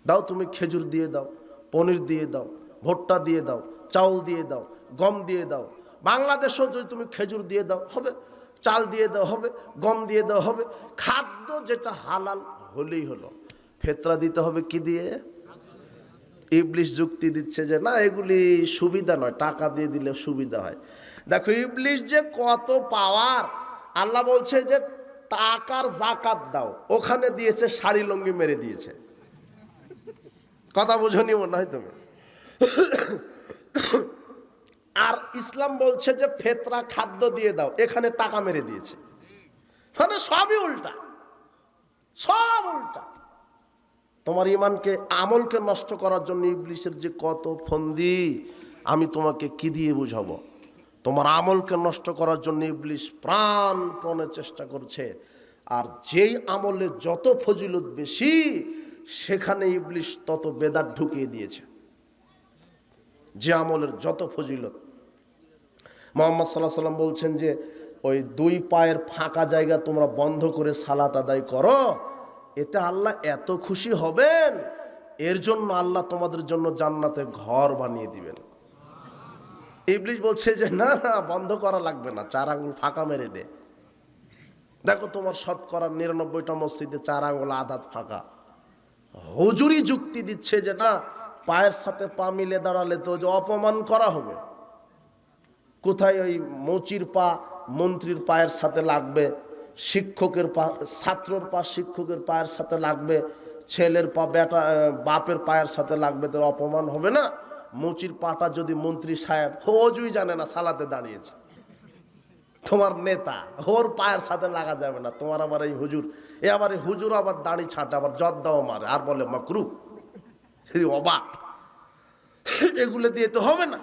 দাও তুমি খেজুর দিয়ে দাও, পনির দিয়ে দাও, ভুট্টা দিয়ে দাও, চাউল দিয়ে দাও, গম দিয়ে দাও। বাংলাদেশেও যদি তুমি খেজুর দিয়ে দাও হবে, চাল দিয়ে দাও হবে, গম দিয়ে দাও হবে। খাদ্য যেটা হালাল হলেই হলো। ফিতরা দিতে হবে কি দিয়ে? ইবলিশ যুক্তি দিচ্ছে যে না এগুলি সুবিধা নয়, টাকা দিয়ে দিলে সুবিধা হয়। দেখো ইবলিশ যে কত পাওয়ার! আল্লাহ বলছে যে টাকার যাকাত দাও, ওখানে দিয়েছে শাড়ি লুঙ্গি মেরে দিয়েছে। কথা বুঝো নি মনে হয় তুমি? আর ইসলাম বলছে যে ফিতরা খাদ্য দিয়ে দাও, এখানে টাকা মেরে দিয়েছে। মানে সবই উল্টা, সব উল্টা। তোমার ইমানকে আমলকে নষ্ট করার জন্য ইবলিশের যে কত ফন্দি, আমি তোমাকে কি দিয়ে বুঝাবো? তোমার আমলকে নষ্ট করার জন্য ইবলিশ প্রাণপণে চেষ্টা করছে। আর যেই আমলে যত ফজিলত বেশি, সেখানে ইবলিশ তত বেদাত ঢুকিয়ে দিয়েছে। যে আমলের যত ফজিলত, মুহাম্মদ সাল্লাল্লাহু আলাইহি সাল্লাম বলছেন যে ওই 2 পায়ের ফাঁকা জায়গা তোমরা বন্ধ করে সালাত আদায় করো, এতে আল্লাহ এত খুশি হবেন, এর জন্য আল্লাহ তোমাদের জন্য জান্নাতে ঘর বানিয়ে দিবেন। ইবলিশ বলছে যে না না, বন্ধ করা লাগবে না, 4 আঙ্গুল ফাঁকা মেরে দে। দেখো তোমার শতকরা 99টা মসজিদে 4 আঙ্গুল আধাত ফাঁকা। হুজুরি যুক্তি দিচ্ছে যে না, পায়ের সাথে পা মিলে দাঁড়ালে তো যে অপমান করা হবে। কোথায় ওই মৌচির পা মন্ত্রীর পায়ের সাথে লাগবে, শিক্ষকের পা ছাত্রর পা শিক্ষকের পায়ের সাথে লাগবে, ছেলের পা বাপের পায়ের সাথে লাগবে, তোর অপমান হবে না? মৌচির পাটা যদি মন্ত্রী সাহেব হুজুই জানে না সালাতে দাঁড়িয়েছে, তোমার নেতা, ওর পায়ের সাথে লাগা যাবে না। তোমার আবার এই হুজুর, আবার এই হুজুর আবার দাঁড়ি ছাটে, আবার জর্দাও মারে, আর বলে মাকরু। সেই অবাক, এগুলো দিয়ে তো হবে না।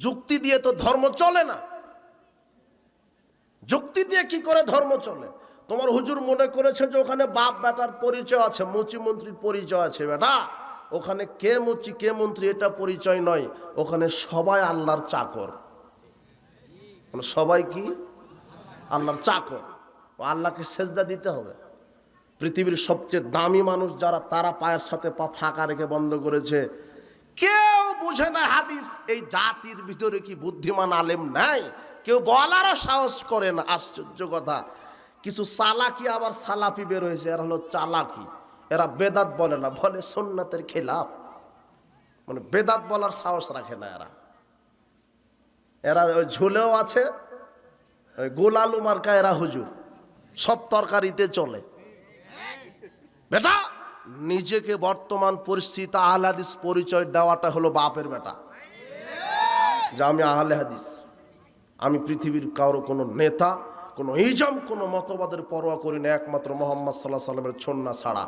যুক্তি দিয়ে তো ধর্ম চলে না। যুক্তি দিয়ে কি করে ধর্ম চলে? তোমার হুজুর মনে করেছে যে ওখানে বাপ বেটার পরিচয় আছে, মুচি মন্ত্রীর পরিচয় আছে। বেটা, ওখানে কে মুচি কে মন্ত্রী এটা পরিচয় নয়, ওখানে সবাই আল্লাহর চাকর। সবাই কি? আল্লাহর চাকর। ও আল্লাহকে সেজদা দিতে হবে। পৃথিবীর সবচেয়ে দামি মানুষ যারা, তারা পায়ের সাথে পা ফাঁকা রেখে বন্ধ করেছে। কেউ বুঝে না হাদিস। এই জাতির ভিতরে কি বুদ্ধিমান আলেম নাই? কেউ বলারও সাহস করে না। আশ্চর্য কথা, কিছু চালাকি আবার সালাফি বের হয়েছে, এরা হলো চালাকি। এরা বেদাত বলে না, বলে সুন্নাতের খেলাফ। মানে বেদাত বলার সাহস রাখে না এরা। এরা ওই ঝুলেও আছে, ওই গোল আলু মার্কা এরা হুজুর, সব তরকারিতে চলে। বেটা, নিজেকে বর্তমান পরিস্থিতি আহলে হাদিস পরিচয় দেওয়াটা হলো বাপের বেটা, যে আমি আহলে হাদিস। আমি পৃথিবীর কারো কোনো নেতা, কোনো ইজম, কোনো মতবাদের পরোয়া করি না, একমাত্র মুহাম্মদ সাল্লাল্লাহু আলাইহি ওয়াসাল্লামের সুন্নাহ ছাড়া।